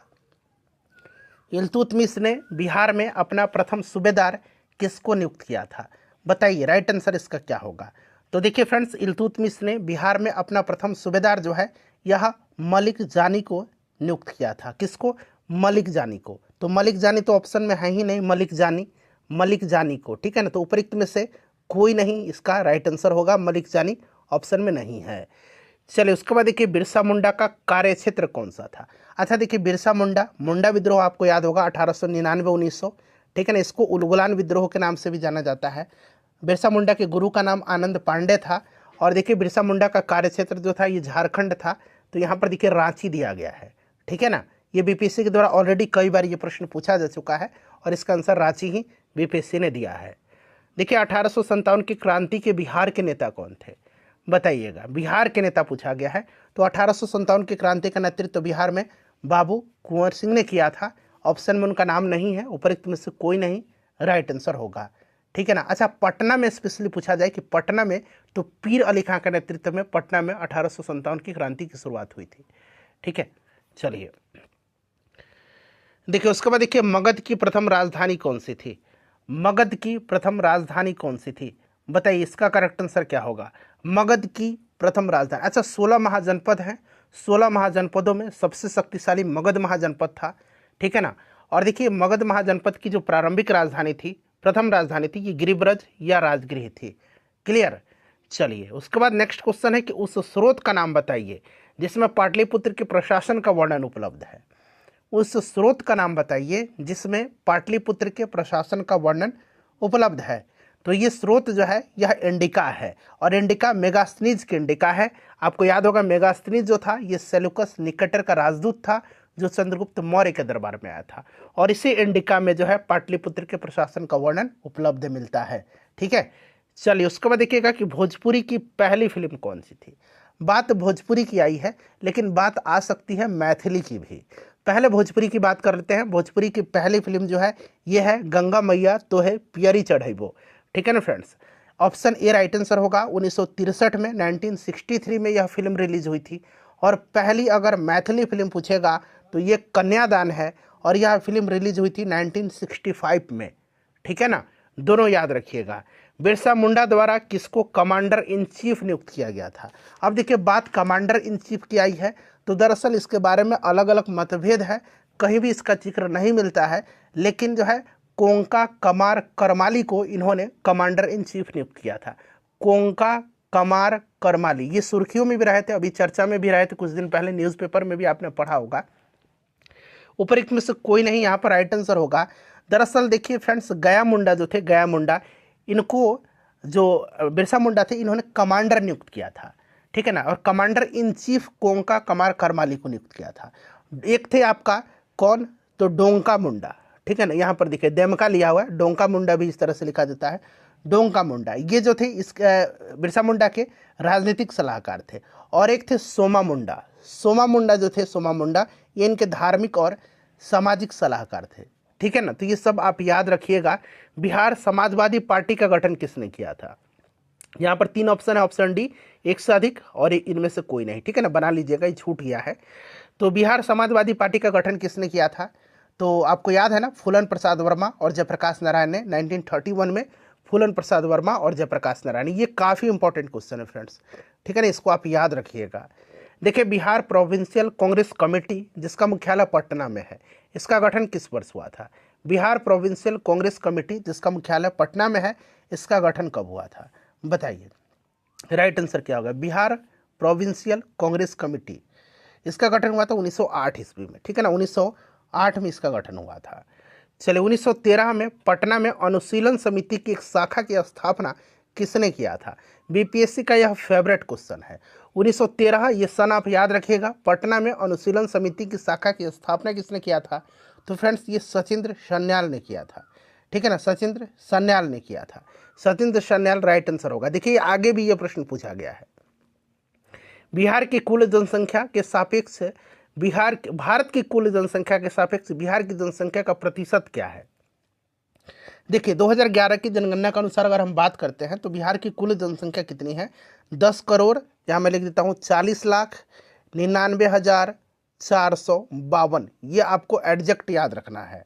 इल्तुतमिश ने बिहार में अपना प्रथम सूबेदार किसको नियुक्त किया था? बताइए राइट आंसर इसका क्या होगा? तो देखिए फ्रेंड्स, इल्तुतमिश ने बिहार में अपना प्रथम सूबेदार जो है यह मलिक जानी को नियुक्त किया था। किसको? मलिक जानी को। तो मलिक जानी तो ऑप्शन में है ही नहीं, मलिक जानी को, ठीक है ना। तो उपरोक्त में से कोई नहीं इसका राइट आंसर होगा, मलिक जानी ऑप्शन में नहीं है। चलिए उसके बाद देखिए बिरसा मुंडा का कार्य क्षेत्र कौन सा था? अच्छा देखिए बिरसा मुंडा विद्रोह आपको याद होगा 1899-1900, ठीक है ना। इसको उलगुलान विद्रोह के नाम से भी जाना जाता है। बिरसा मुंडा के गुरु का नाम आनंद पांडे था। और देखिए बिरसा मुंडा का कार्य क्षेत्र जो था ये झारखंड था। तो यहाँ पर देखिए रांची दिया गया है, ठीक है ना। ये बीपीएससी के द्वारा ऑलरेडी कई बार ये प्रश्न पूछा जा चुका है और इसका आंसर रांची ही बीपीएससी ने दिया है। देखिए 1857 की क्रांति के बिहार के नेता कौन थे? बताइएगा, बिहार के नेता पूछा गया है। तो 1857 की क्रांति का नेतृत्व बिहार में बाबू कुंवर सिंह ने किया था। ऑप्शन में उनका नाम नहीं है, उपरोक्त में से कोई नहीं राइट आंसर होगा, ठीक है ना। अच्छा पटना में स्पेशली पूछा जाए कि पटना में, तो पीर अली खां के नेतृत्व में पटना में 1857 की क्रांति की शुरुआत हुई थी, ठीक है। चलिए देखिए उसके बाद देखिए मगध की प्रथम राजधानी कौन सी थी? मगध की प्रथम राजधानी कौन सी थी? बताइए इसका करेक्ट आंसर क्या होगा? मगध की प्रथम राजधानी, अच्छा 16 महाजनपद हैं, 16 महाजनपदों में सबसे शक्तिशाली मगध महाजनपद था, ठीक है ना। और देखिए मगध महाजनपद की जो प्रारंभिक राजधानी थी, प्रथम राजधानी थी, ये गिरिब्रज या राजगृह थी। क्लियर? चलिए उसके बाद नेक्स्ट क्वेश्चन है कि उस स्रोत का नाम बताइए जिसमें पाटलिपुत्र के प्रशासन का वर्णन उपलब्ध है। उस स्रोत का नाम बताइए जिसमें पाटलिपुत्र के प्रशासन का वर्णन उपलब्ध है। तो ये स्रोत जो है यह इंडिका है और इंडिका मेगास्थनीज की इंडिका है। आपको याद होगा मेगास्थनीज जो था ये सेल्यूकस निकेटर का राजदूत था जो चंद्रगुप्त मौर्य के दरबार में आया था और इसी इंडिका में जो है पाटलिपुत्र के प्रशासन का वर्णन उपलब्ध मिलता है, ठीक है। चलिए उसके बाद देखिएगा कि भोजपुरी की पहली फिल्म कौन सी थी? बात भोजपुरी की आई है लेकिन बात आ सकती है मैथिली की भी। पहले भोजपुरी की बात कर लेते हैं। भोजपुरी की पहली फिल्म जो है ये है गंगा मैया तो है पियरी चढ़ैबो, ठीक है ना friends. Option A right answer होगा। 1963 में 1963 में यह फिल्म रिलीज हुई थी। और पहली अगर मैथिली फिल्म पूछेगा तो ये कन्यादान है और यह फिल्म रिलीज हुई थी 1965 में, ठीक है ना। दोनों याद रखिएगा। बिरसा मुंडा द्वारा किसको कमांडर इन चीफ नियुक्त किया गया था? अब देखिए बात कमांडर इन चीफ की आई है तो दरअसल इसके बारे में अलग अलग मतभेद है, कहीं भी इसका जिक्र नहीं मिलता है, लेकिन जो है कोंका कमार करमाली को इन्होंने कमांडर इन चीफ नियुक्त किया था। कोंका कमार करमाली, ये सुर्खियों में भी रहे थे, अभी चर्चा में भी रहे थे, कुछ दिन पहले न्यूज़पेपर में भी आपने पढ़ा होगा। उपरोक्त में से कोई नहीं यहाँ पर राइट आंसर होगा। दरअसल देखिए फ्रेंड्स, गया मुंडा जो थे, गया मुंडा, इनको जो बिरसा मुंडा थे इन्होंने कमांडर नियुक्त किया था, ठीक है ना, और कमांडर इन चीफ कोंका कमार करमाली को नियुक्त किया था। एक थे आपका कौन, तो डोंका मुंडा, ठीक है ना, यहाँ पर देखिए देमका लिया हुआ है, डोंका मुंडा भी इस तरह से लिखा जाता है, डोंका मुंडा, ये जो थे इस बिरसा मुंडा के राजनीतिक सलाहकार थे। और एक थे सोमा मुंडा, सोमा मुंडा जो थे, सोमा मुंडा, ये इनके धार्मिक और सामाजिक सलाहकार थे, ठीक है ना। तो ये सब आप याद रखिएगा। बिहार समाजवादी पार्टी का गठन किसने किया था? यहाँ पर 3 ऑप्शन है, ऑप्शन डी एक से अधिक और इनमें से कोई नहीं, ठीक है ना, बना लीजिएगा, ये छूट गया है। तो बिहार समाजवादी पार्टी का गठन किसने किया था? तो आपको याद है ना, फूलन प्रसाद वर्मा और जयप्रकाश नारायण ने 1931 में, फूलन प्रसाद वर्मा और जयप्रकाश नारायण। ये काफ़ी इंपॉर्टेंट क्वेश्चन है फ्रेंड्स, ठीक है ना, इसको आप याद रखिएगा। देखिए बिहार प्रोविंशियल कांग्रेस कमेटी जिसका मुख्यालय पटना में है, इसका गठन किस वर्ष हुआ था? बिहार प्रोविंशियल कांग्रेस कमेटी जिसका मुख्यालय पटना में है, इसका गठन कब हुआ था? बताइए, राइट आंसर क्या होगा? बिहार प्रोविंशियल कांग्रेस कमेटी, इसका गठन हुआ था 1908 ईस्वी में, ठीक है ना, 1908 में इसका गठन हुआ था। चलिए 1913 में पटना में अनुशीलन समिति की एक शाखा की स्थापना किसने किया था? बीपीएससी का यह फेवरेट क्वेश्चन है। 1913, ये सन आप याद रखिएगा। पटना में अनुशीलन समिति की शाखा की स्थापना किसने किया था? तो फ्रेंड्स ये सचिंद्र सन्याल ने किया था, ठीक है ना, सचिंद्र सन्याल ने किया था। सचिंद्र सन्याल राइट आंसर होगा। देखिए आगे भी ये प्रश्न पूछा गया है, बिहार की कुल जनसंख्या के सापेक्ष भारत की कुल जनसंख्या के सापेक्ष बिहार की जनसंख्या का प्रतिशत क्या है? देखिए 2011 की जनगणना के अनुसार अगर हम बात करते हैं तो बिहार की कुल जनसंख्या कितनी है? 10 करोड़, यहाँ मैं लिख देता हूँ 40,99,452। ये आपको एग्जैक्ट याद रखना है,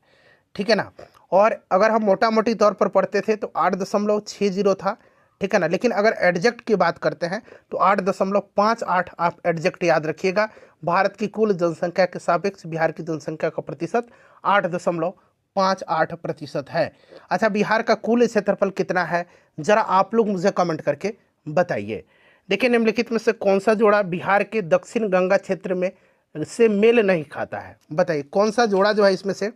ठीक है ना। और अगर हम मोटा मोटी तौर पर पढ़ते थे तो 8.60 था, ठीक है ना, लेकिन अगर एग्जैक्ट की बात करते हैं तो 8.58 आप एग्जैक्ट याद रखिएगा। भारत की कुल जनसंख्या के सापेक्ष बिहार की जनसंख्या का प्रतिशत 8.58% है। अच्छा, बिहार का कुल क्षेत्रफल कितना है, जरा आप लोग मुझे कमेंट करके बताइए। देखिए निम्नलिखित में से कौन सा जोड़ा बिहार के दक्षिण गंगा क्षेत्र में से मेल नहीं खाता है? बताइए कौन सा जोड़ा जो है इसमें से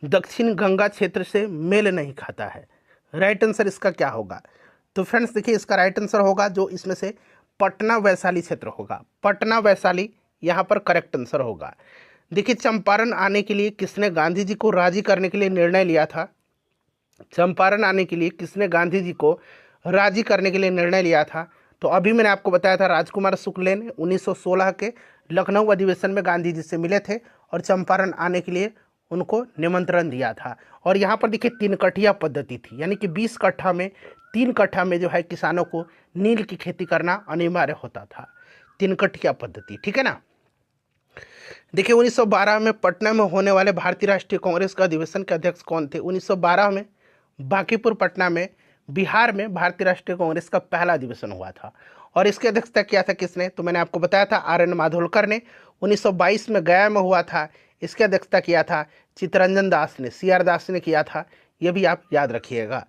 दक्षिण गंगा क्षेत्र से मेल नहीं खाता है? राइट आंसर इसका क्या होगा? तो फ्रेंड्स देखिए इसका राइट आंसर होगा जो इसमें से पटना वैशाली क्षेत्र होगा। पटना वैशाली यहाँ पर करेक्ट आंसर होगा। देखिए चंपारण आने के लिए किसने गांधी जी को राजी करने के लिए निर्णय लिया था? चंपारण आने के लिए किसने गांधी जी को राजी करने के लिए निर्णय लिया था? तो अभी मैंने आपको बताया था राजकुमार शुक्ल ने 1916 के लखनऊ अधिवेशन में गांधी जी से मिले थे और चंपारण आने के लिए उनको निमंत्रण दिया था। और यहाँ पर देखिए 3 कठिया पद्धति थी, यानी कि 20 कट्ठा में 3 कट्ठा में जो है किसानों को नील की खेती करना अनिवार्य होता था। 3 कठिया पद्धति, ठीक है ना। देखिए 1912 में पटना में होने वाले भारतीय राष्ट्रीय कांग्रेस का अधिवेशन के अध्यक्ष कौन थे? 1912 में बांकीपुर पटना में बिहार में भारतीय राष्ट्रीय कांग्रेस का पहला अधिवेशन हुआ था और इसकी अध्यक्षता किया था किसने? तो मैंने आपको बताया था आर.एन. माधोलकर ने। 1922 में गया में हुआ था, इसकी अध्यक्षता किया था चित्तरंजन दास ने, C.R. दास ने किया था, ये भी आप याद रखिएगा।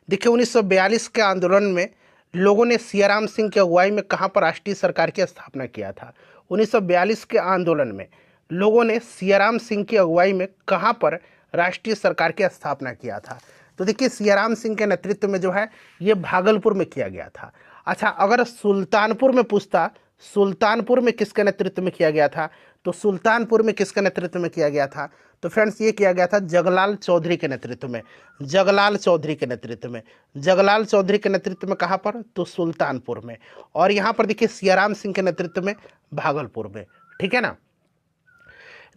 देखिए 1942 के आंदोलन में लोगों ने सियाराम सिंह की अगुवाई में कहाँ पर राष्ट्रीय सरकार की स्थापना किया था? 1942 के आंदोलन में लोगों ने सियाराम सिंह की अगुवाई में कहाँ पर राष्ट्रीय सरकार की स्थापना किया था? तो देखिए सियाराम सिंह के नेतृत्व में जो है ये भागलपुर में किया गया था। अच्छा, अगर सुल्तानपुर में पूछता सुल्तानपुर में किसके नेतृत्व में किया गया था, तो सुल्तानपुर में किसके नेतृत्व में किया गया था? तो फ्रेंड्स ये किया गया था जगलाल चौधरी के नेतृत्व में, जगलाल चौधरी के नेतृत्व में। जगलाल चौधरी के नेतृत्व में कहाँ पर? तो सुल्तानपुर में। और यहाँ पर देखिए सियाराम सिंह के नेतृत्व में भागलपुर में, ठीक है ना।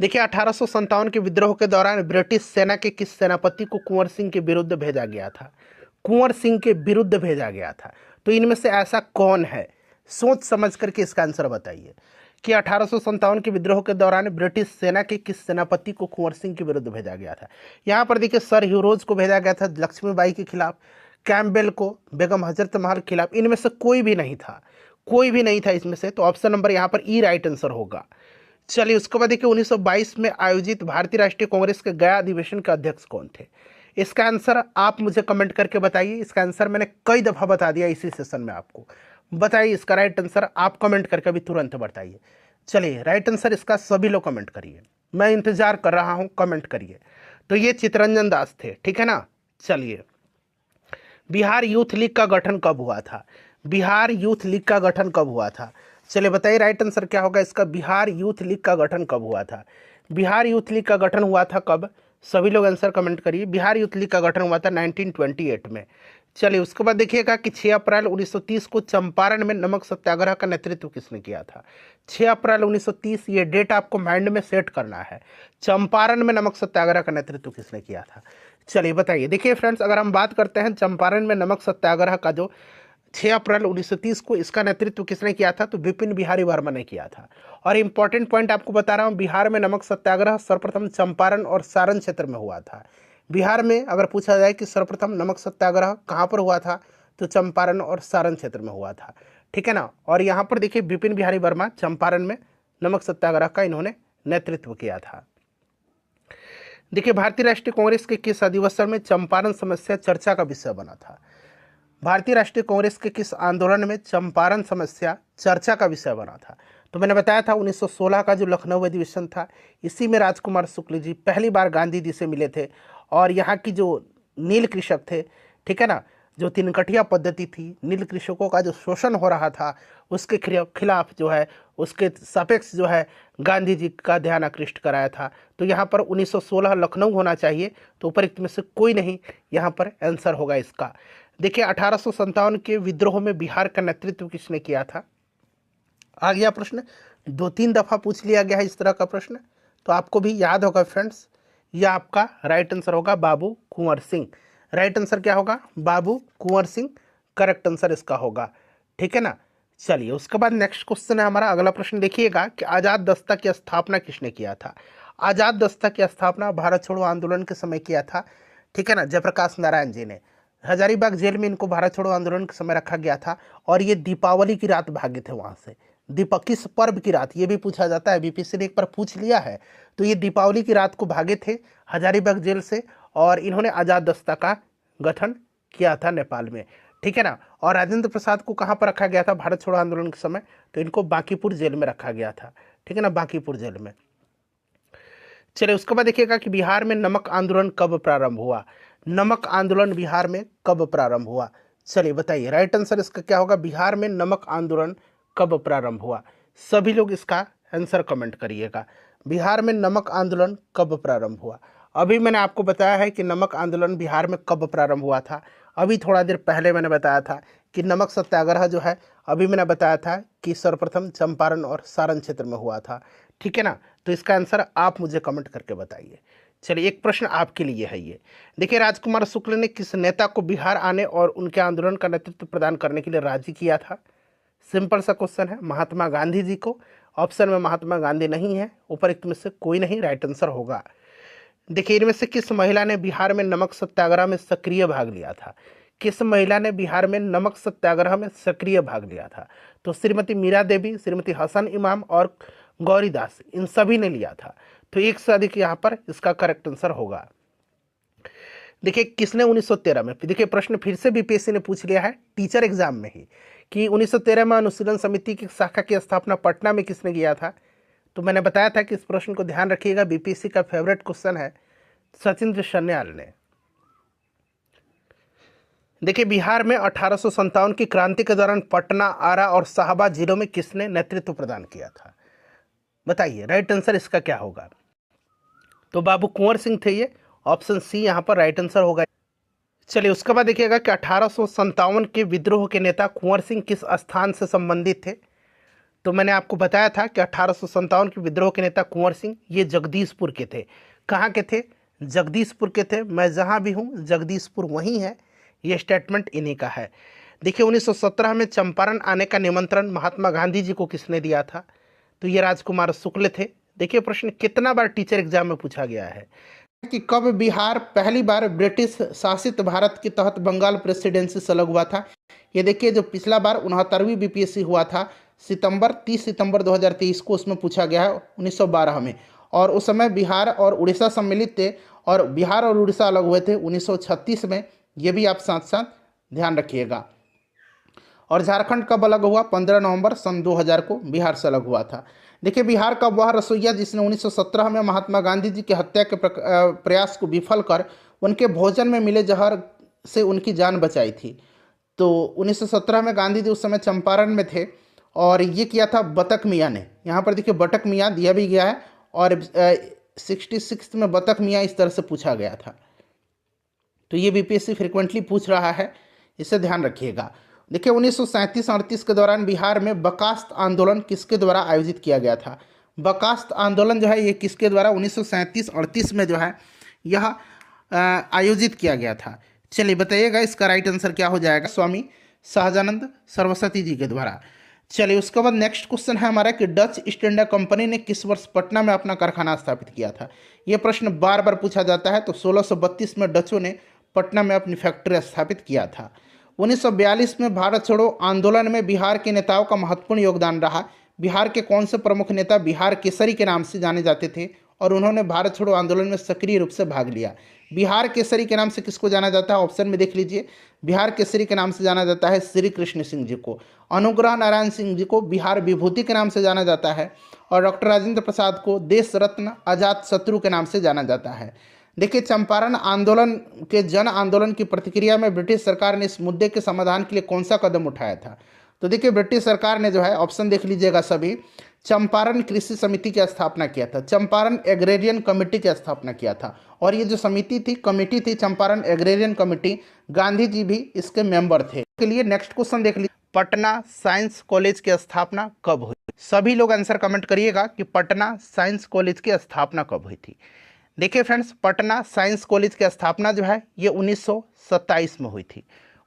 देखिए 1857 के विद्रोह के दौरान ब्रिटिश सेना के किस सेनापति को कुंवर सिंह के विरुद्ध भेजा गया था? कुंवर सिंह के विरुद्ध भेजा गया था। तो इनमें से ऐसा कौन है? सोच समझ करके इसका आंसर बताइए कि 1857 के विद्रोह के दौरान ब्रिटिश सेना के किस सेनापति को कुंवर सिंह के विरुद्ध भेजा गया था? यहाँ पर देखिए सर ह्यूरोज को भेजा गया था लक्ष्मीबाई के खिलाफ, कैम्पबेल को, बेगम हजरत महल खिलाफ, इनमें से कोई भी नहीं था, कोई भी नहीं था इसमें से। तो ऑप्शन नंबर यहाँ पर ई राइट आंसर होगा। चलिए उसके बाद देखिए 1922 में आयोजित भारतीय राष्ट्रीय कांग्रेस के गया अधिवेशन के अध्यक्ष कौन थे? इसका आंसर आप मुझे कमेंट करके बताइए। इसका आंसर मैंने कई दफ़ा बता दिया इसी सेशन में आपको। बताइए इसका राइट आंसर आप कमेंट करके अभी तुरंत बताइए। चलिए राइट आंसर इसका सभी लोग कमेंट करिए, मैं इंतजार कर रहा हूँ, कमेंट करिए। तो ये चित्तरंजन दास थे, ठीक है ना। चलिए बिहार यूथ लीग का गठन कब हुआ था? बिहार यूथ लीग का गठन कब हुआ था? चलिए बताइए राइट आंसर क्या होगा इसका। बिहार यूथ लीग का गठन कब हुआ था? बिहार यूथ लीग का गठन हुआ था कब? सभी लोग आंसर कमेंट करिए। बिहार यूथ लीग का गठन हुआ था 1928 में। चलिए उसके बाद देखिएगा कि 6 अप्रैल 1930 को चंपारण में नमक सत्याग्रह का नेतृत्व किसने किया था? 6 अप्रैल 1930, ये डेट आपको माइंड में सेट करना है। चंपारण में नमक सत्याग्रह का नेतृत्व किसने किया था? चलिए बताइए। देखिए फ्रेंड्स, अगर हम बात करते हैं चंपारण में नमक सत्याग्रह का, जो 6 अप्रैल 1930 को इसका नेतृत्व किसने किया था? तो विपिन बिहारी वर्मा ने किया था। और इंपॉर्टेंट पॉइंट आपको बता रहा हूँ, बिहार में नमक सत्याग्रह सर्वप्रथम चंपारण और सारण क्षेत्र में हुआ था। बिहार में अगर पूछा जाए कि सर्वप्रथम नमक सत्याग्रह कहाँ पर हुआ था, तो चंपारण और सारण क्षेत्र में हुआ था, ठीक है ना। और यहाँ पर देखिए विपिन बिहारी वर्मा चंपारण में नमक सत्याग्रह का इन्होंने नेतृत्व किया था। देखिए भारतीय राष्ट्रीय कांग्रेस के किस अधिवेशन में चंपारण समस्या चर्चा का विषय बना था? भारतीय राष्ट्रीय कांग्रेस के किस आंदोलन में चंपारण समस्या चर्चा का विषय बना था? तो मैंने बताया था 1916 का जो लखनऊ अधिवेशन था, इसी में राजकुमार शुक्ल जी पहली बार गांधी जी से मिले थे। और यहाँ की जो नील कृषक थे, ठीक है ना, जो तिनकठिया पद्धति थी, नील कृषकों का जो शोषण हो रहा था, उसके खिलाफ जो है, उसके सापेक्ष जो है गांधी जी का ध्यान आकृष्ट कराया था। तो यहाँ पर 1916 लखनऊ होना चाहिए। तो उपरोक्त में से कोई नहीं यहाँ पर आंसर होगा इसका। देखिए 1857 के विद्रोह में बिहार का नेतृत्व किसने किया था? आ गया प्रश्न, 2-3 दफ़ा पूछ लिया गया है इस तरह का प्रश्न, तो आपको भी याद होगा फ्रेंड्स। यह आपका राइट आंसर होगा बाबू कुंवर सिंह। राइट आंसर क्या होगा? बाबू कुंवर सिंह करेक्ट आंसर इसका होगा, ठीक है ना। चलिए उसके बाद नेक्स्ट क्वेश्चन है हमारा। अगला प्रश्न देखिएगा कि आज़ाद दस्ता की स्थापना किसने किया था? आज़ाद दस्ता की स्थापना भारत छोड़ो आंदोलन के समय किया था, ठीक है ना, जयप्रकाश नारायण जी ने। हजारीबाग जेल में इनको भारत छोड़ो आंदोलन के समय रखा गया था। और ये दीपावली की रात भागे थे वहाँ से। किस पर्व की रात, ये भी पूछा जाता है, बीपीएससी ने एक बार पूछ लिया है। तो ये दीपावली की रात को भागे थे हजारीबाग जेल से, और इन्होंने आज़ाद दस्ता का गठन किया था नेपाल में, ठीक है ना। और राजेंद्र प्रसाद को कहाँ पर रखा गया था भारत छोड़ो आंदोलन के समय? तो इनको बांकीपुर जेल में रखा गया था, ठीक है ना, बांकीपुर जेल में। चलिए उसके बाद देखिएगा कि बिहार में नमक आंदोलन कब प्रारंभ हुआ? नमक आंदोलन बिहार में कब प्रारंभ हुआ? चलिए बताइए राइट आंसर इसका क्या होगा। बिहार में नमक आंदोलन कब प्रारंभ हुआ? सभी लोग इसका आंसर कमेंट करिएगा। बिहार में नमक आंदोलन कब प्रारंभ हुआ? अभी मैंने आपको बताया है कि नमक आंदोलन बिहार में कब प्रारंभ हुआ था। अभी थोड़ा देर पहले मैंने बताया था कि नमक सत्याग्रह जो है, अभी मैंने बताया था कि सर्वप्रथम चंपारण और सारण क्षेत्र में हुआ था, ठीक है ना। तो इसका आंसर आप मुझे कमेंट करके बताइए। चलिए एक प्रश्न आपके लिए है ये। देखिए राजकुमार शुक्ल ने किस नेता को बिहार आने और उनके आंदोलन का नेतृत्व प्रदान करने के लिए राजी किया था? सिंपल सा क्वेश्चन है, महात्मा गांधी जी को। ऑप्शन में महात्मा गांधी नहीं है, उपरोक्त में से कोई नहीं राइट आंसर होगा। देखिए इनमें से किस महिला ने बिहार में नमक सत्याग्रह में सक्रिय भाग लिया था? किस महिला ने बिहार में नमक सत्याग्रह में सक्रिय भाग लिया था? तो श्रीमती मीरा देवी, श्रीमती हसन इमाम और गौरीदास, इन सभी ने लिया था। तो एक से अधिक यहाँ पर इसका करेक्ट आंसर होगा। देखिए किसने 1913 में, देखिए प्रश्न फिर से बीपीएससी ने पूछ लिया है टीचर एग्जाम में ही, कि 1913 में अनुशीलन समिति की शाखा की स्थापना पटना में किसने किया था? तो मैंने बताया था कि इस प्रश्न को ध्यान रखिएगा, बीपीएससी का फेवरेट क्वेश्चन है, सचिंद्र सन्याल ने। देखिए बिहार में 1857 की क्रांति के दौरान पटना, आरा और शाहबाद जिलों में किसने नेतृत्व प्रदान किया था? बताइए राइट आंसर इसका क्या होगा। तो बाबू कुंवर सिंह थे ये, ऑप्शन सी यहाँ पर राइट आंसर होगा। चलिए उसके बाद देखिएगा कि 1857 के विद्रोह के नेता कुंवर सिंह किस स्थान से संबंधित थे? तो मैंने आपको बताया था कि 1857 के विद्रोह के नेता कुंवर सिंह ये जगदीशपुर के थे। कहाँ के थे? जगदीशपुर के थे। मैं जहाँ भी हूँ जगदीशपुर वहीं है, ये स्टेटमेंट इन्हीं का है। देखिए 1917 में चंपारण आने का निमंत्रण महात्मा गांधी जी को किसने दिया था? तो ये राजकुमार शुक्ल थे। देखिए प्रश्न कितना बार टीचर एग्जाम में पूछा गया है। कि कब बिहार पहली बार ब्रिटिश शासित भारत के तहत बंगाल प्रेसिडेंसी से अलग हुआ था। ये देखिए, जो पिछला बार 69वीं बीपीएससी हुआ था 30 सितंबर 2023 को, उसमें पूछा गया है 1912 में, और उस समय बिहार और उड़ीसा सम्मिलित थे और बिहार और उड़ीसा अलग हुए थे 1936 में। ये भी आप साथ साथ ध्यान रखिएगा। और झारखंड कब अलग हुआ? 15 नवंबर सन 2000 को बिहार से अलग हुआ था। देखिए, बिहार का वह रसोइया जिसने 1917 में महात्मा गांधी जी की हत्या के प्रयास को विफल कर उनके भोजन में मिले जहर से उनकी जान बचाई थी। तो 1917 में गांधी जी उस समय चंपारण में थे और ये किया था बतख मियाँ ने। यहाँ पर देखिए बतख मियाँ दिया भी गया है और 66 में बतख मियाँ इस तरह से पूछा गया था। तो ये बीपीएससी फ्रिक्वेंटली पूछ रहा है, इसे ध्यान रखिएगा। देखिए 1937-38 के दौरान बिहार में बकास्त आंदोलन किसके द्वारा आयोजित किया गया था? बकास्त आंदोलन जो है ये किसके द्वारा 1937-38 में जो है यह आयोजित किया गया था? चलिए बताइएगा, इसका राइट आंसर क्या हो जाएगा? स्वामी सहजानंद सरस्वती जी के द्वारा। चलिए उसके बाद नेक्स्ट क्वेश्चन है हमारा कि डच ईस्ट इंडिया कंपनी ने किस वर्ष पटना में अपना कारखाना स्थापित किया था? यह प्रश्न बार बार पूछा जाता है। तो 1632 में डचों ने पटना में अपनी फैक्ट्री स्थापित किया था। 1942 में भारत छोड़ो आंदोलन में बिहार के नेताओं का महत्वपूर्ण योगदान रहा। बिहार के कौन से प्रमुख नेता बिहार केसरी के नाम से जाने जाते थे और उन्होंने भारत छोड़ो आंदोलन में सक्रिय रूप से भाग लिया? बिहार केसरी के नाम से किसको जाना जाता है? ऑप्शन में देख लीजिए। बिहार केसरी के नाम से जाना जाता है श्री कृष्ण सिंह जी को, अनुग्रह नारायण सिंह जी को बिहार विभूति के नाम से जाना जाता है और डॉक्टर राजेंद्र प्रसाद को देश रत्न अजात शत्रु के नाम से जाना जाता है। देखिए, चंपारण आंदोलन के जन आंदोलन की प्रतिक्रिया में ब्रिटिश सरकार ने इस मुद्दे के समाधान के लिए कौन सा कदम उठाया था? तो देखिए ब्रिटिश सरकार ने जो है, ऑप्शन देख लीजिएगा सभी, चंपारण कृषि समिति की स्थापना किया था, चंपारण एग्रेरियन कमेटी की स्थापना किया था। और ये जो समिति थी, कमेटी थी चंपारण एग्रेरियन कमेटी, गांधी जी भी इसके मेंबर थे। के लिए नेक्स्ट क्वेश्चन देख लीजिए, पटना साइंस कॉलेज की स्थापना कब हुई? सभी लोग आंसर कमेंट करिएगा कि पटना साइंस कॉलेज की स्थापना कब हुई थी। देखिए फ्रेंड्स, पटना साइंस कॉलेज की स्थापना जो है ये 1927 में हुई थी,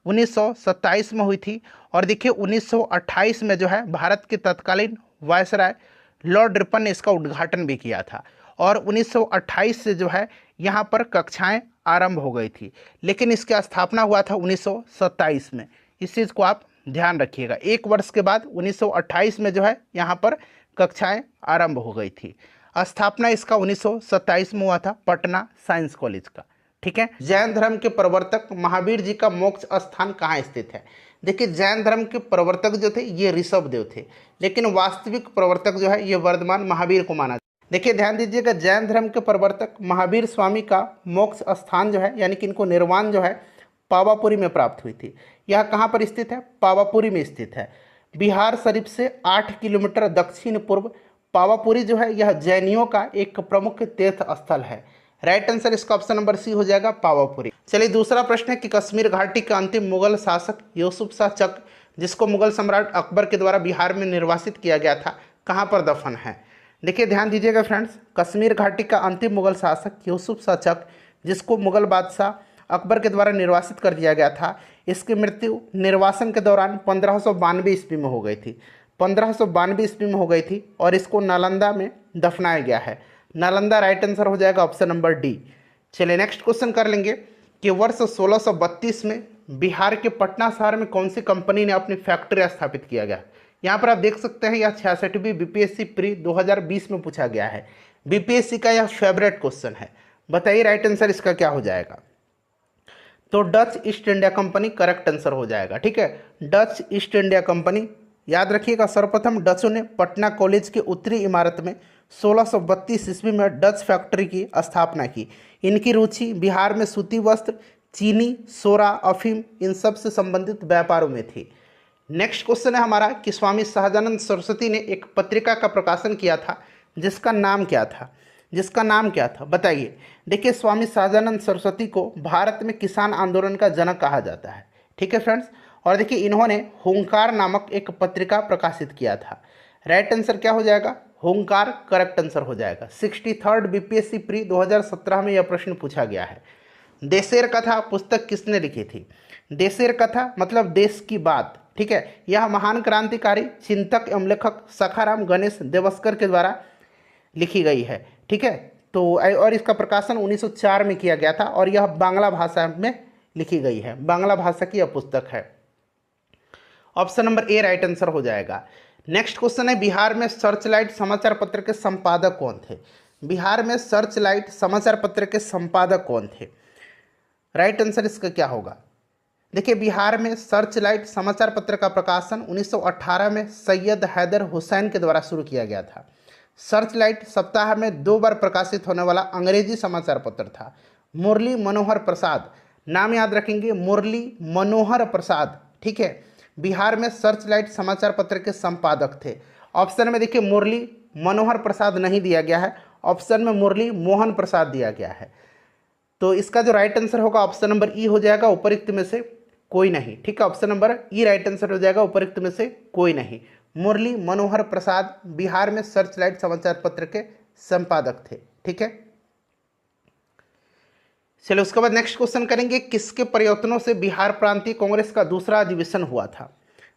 1927 में हुई थी। और देखिए 1928 में जो है भारत के तत्कालीन वायसराय लॉर्ड रिपन ने इसका उद्घाटन भी किया था और 1928 से जो है यहाँ पर कक्षाएं आरंभ हो गई थी, लेकिन इसकी स्थापना हुआ था 1927 में। इस चीज़ को आप ध्यान रखिएगा। एक वर्ष के बाद 1928 में जो है यहाँ पर कक्षाएं आरंभ हो गई थी। स्थापना इसका 1927 में हुआ था, पटना साइंस कॉलेज का। ठीक है। जैन धर्म के प्रवर्तक महावीर जी का मोक्ष स्थान कहाँ स्थित है? देखिए, जैन धर्म के प्रवर्तक जो थे ये ऋषभ देव थे, लेकिन वास्तविक प्रवर्तक जो है ये वर्धमान महावीर को माना। देखिए ध्यान दीजिएगा, जैन धर्म के प्रवर्तक महावीर स्वामी का मोक्ष स्थान जो है, यानी कि इनको निर्वाण जो है पावापुरी में प्राप्त हुई थी। यह कहाँ पर स्थित है? पावापुरी में स्थित है। बिहार शरीफ से 8 किलोमीटर दक्षिण पूर्व पावापुरी जो है यह जैनियों का एक प्रमुख तीर्थ स्थल है। राइट आंसर इसका ऑप्शन नंबर सी हो जाएगा, पावापुरी। चलिए दूसरा प्रश्न है कि कश्मीर घाटी का अंतिम मुगल शासक यूसुफ शाह चक, जिसको मुगल सम्राट अकबर के द्वारा बिहार में निर्वासित किया गया था, कहाँ पर दफन है? देखिए ध्यान दीजिएगा फ्रेंड्स, कश्मीर घाटी का अंतिम मुगल शासक यूसुफ शाह चक, जिसको मुगल बादशाह अकबर के द्वारा निर्वासित कर दिया गया था, इसकी मृत्यु निर्वासन के दौरान 1592 ईस्वी में हो गई थी। 1592 ईस्वी में हो गई थी और इसको नालंदा में दफनाया गया है। नालंदा राइट आंसर हो जाएगा, ऑप्शन नंबर डी। चलिए नेक्स्ट क्वेश्चन कर लेंगे कि वर्ष 1632 में बिहार के पटना शहर में कौन सी कंपनी ने अपनी फैक्ट्री स्थापित किया गया? यहाँ पर आप देख सकते हैं, यह 66वीं बीपीएससी प्री 2020 में पूछा गया है। बीपीएससी का यह फेवरेट क्वेश्चन है। बताइए राइट आंसर इसका क्या हो जाएगा? तो Dutch east India company correct answer हो जाएगा। ठीक है, डच ईस्ट इंडिया कंपनी। याद रखिएगा, सर्वप्रथम डचों ने पटना कॉलेज की उत्तरी इमारत में 1632 ईस्वी में डच फैक्ट्री की स्थापना की। इनकी रुचि बिहार में सूती वस्त्र, चीनी, सोरा, अफीम इन सब से संबंधित व्यापारों में थी। नेक्स्ट क्वेश्चन है हमारा कि स्वामी सहजानंद सरस्वती ने एक पत्रिका का प्रकाशन किया था, जिसका नाम क्या था? जिसका नाम क्या था बताइए। देखिए, स्वामी सहजानंद सरस्वती को भारत में किसान आंदोलन का जनक कहा जाता है। ठीक है फ्रेंड्स, और देखिए इन्होंने हुंकार नामक एक पत्रिका प्रकाशित किया था। राइट आंसर क्या हो जाएगा? हुंकार करेक्ट आंसर हो जाएगा। 63rd बीपीएससी प्री 2017 में यह प्रश्न पूछा गया है। देशेर कथा पुस्तक किसने लिखी थी? देशेर कथा मतलब देश की बात। ठीक है, यह महान क्रांतिकारी चिंतक एवं लेखक सखाराम गणेश देवस्कर के द्वारा लिखी गई है। ठीक है, और इसका प्रकाशन 1904 में किया गया था और यह बांग्ला भाषा में लिखी गई है, बांग्ला भाषा की यह पुस्तक है। Option number A right answer हो जाएगा। नेक्स्ट क्वेश्चन है, बिहार में सर्चलाइट समाचार पत्र के संपादक कौन थे? बिहार में सर्चलाइट समाचार पत्र के संपादक कौन थे? राइट आंसर इसका क्या होगा? देखिए, बिहार में सर्चलाइट समाचार पत्र का प्रकाशन 1918 में सैयद हैदर हुसैन के द्वारा शुरू किया गया था। सर्चलाइट सप्ताह में 2 बार प्रकाशित होने वाला अंग्रेजी समाचार पत्र था। मुरली मनोहर प्रसाद, नाम याद रखेंगे, मुरली मनोहर प्रसाद, ठीक है, बिहार में सर्चलाइट समाचार पत्र के संपादक थे। ऑप्शन में देखिए मुरली मनोहर प्रसाद नहीं दिया गया है, ऑप्शन में मुरली मोहन प्रसाद दिया गया है। तो इसका जो राइट आंसर होगा ऑप्शन नंबर ई हो जाएगा, उपरोक्त में से कोई नहीं, ठीक है, ऑप्शन नंबर ई राइट आंसर हो जाएगा, उपरोक्त में से कोई नहीं। मुरली मनोहर प्रसाद बिहार में सर्चलाइट समाचार पत्र के संपादक थे, ठीक है। चलो उसके बाद नेक्स्ट क्वेश्चन करेंगे, किसके प्रयत्नों से बिहार प्रांतीय कांग्रेस का दूसरा अधिवेशन हुआ था?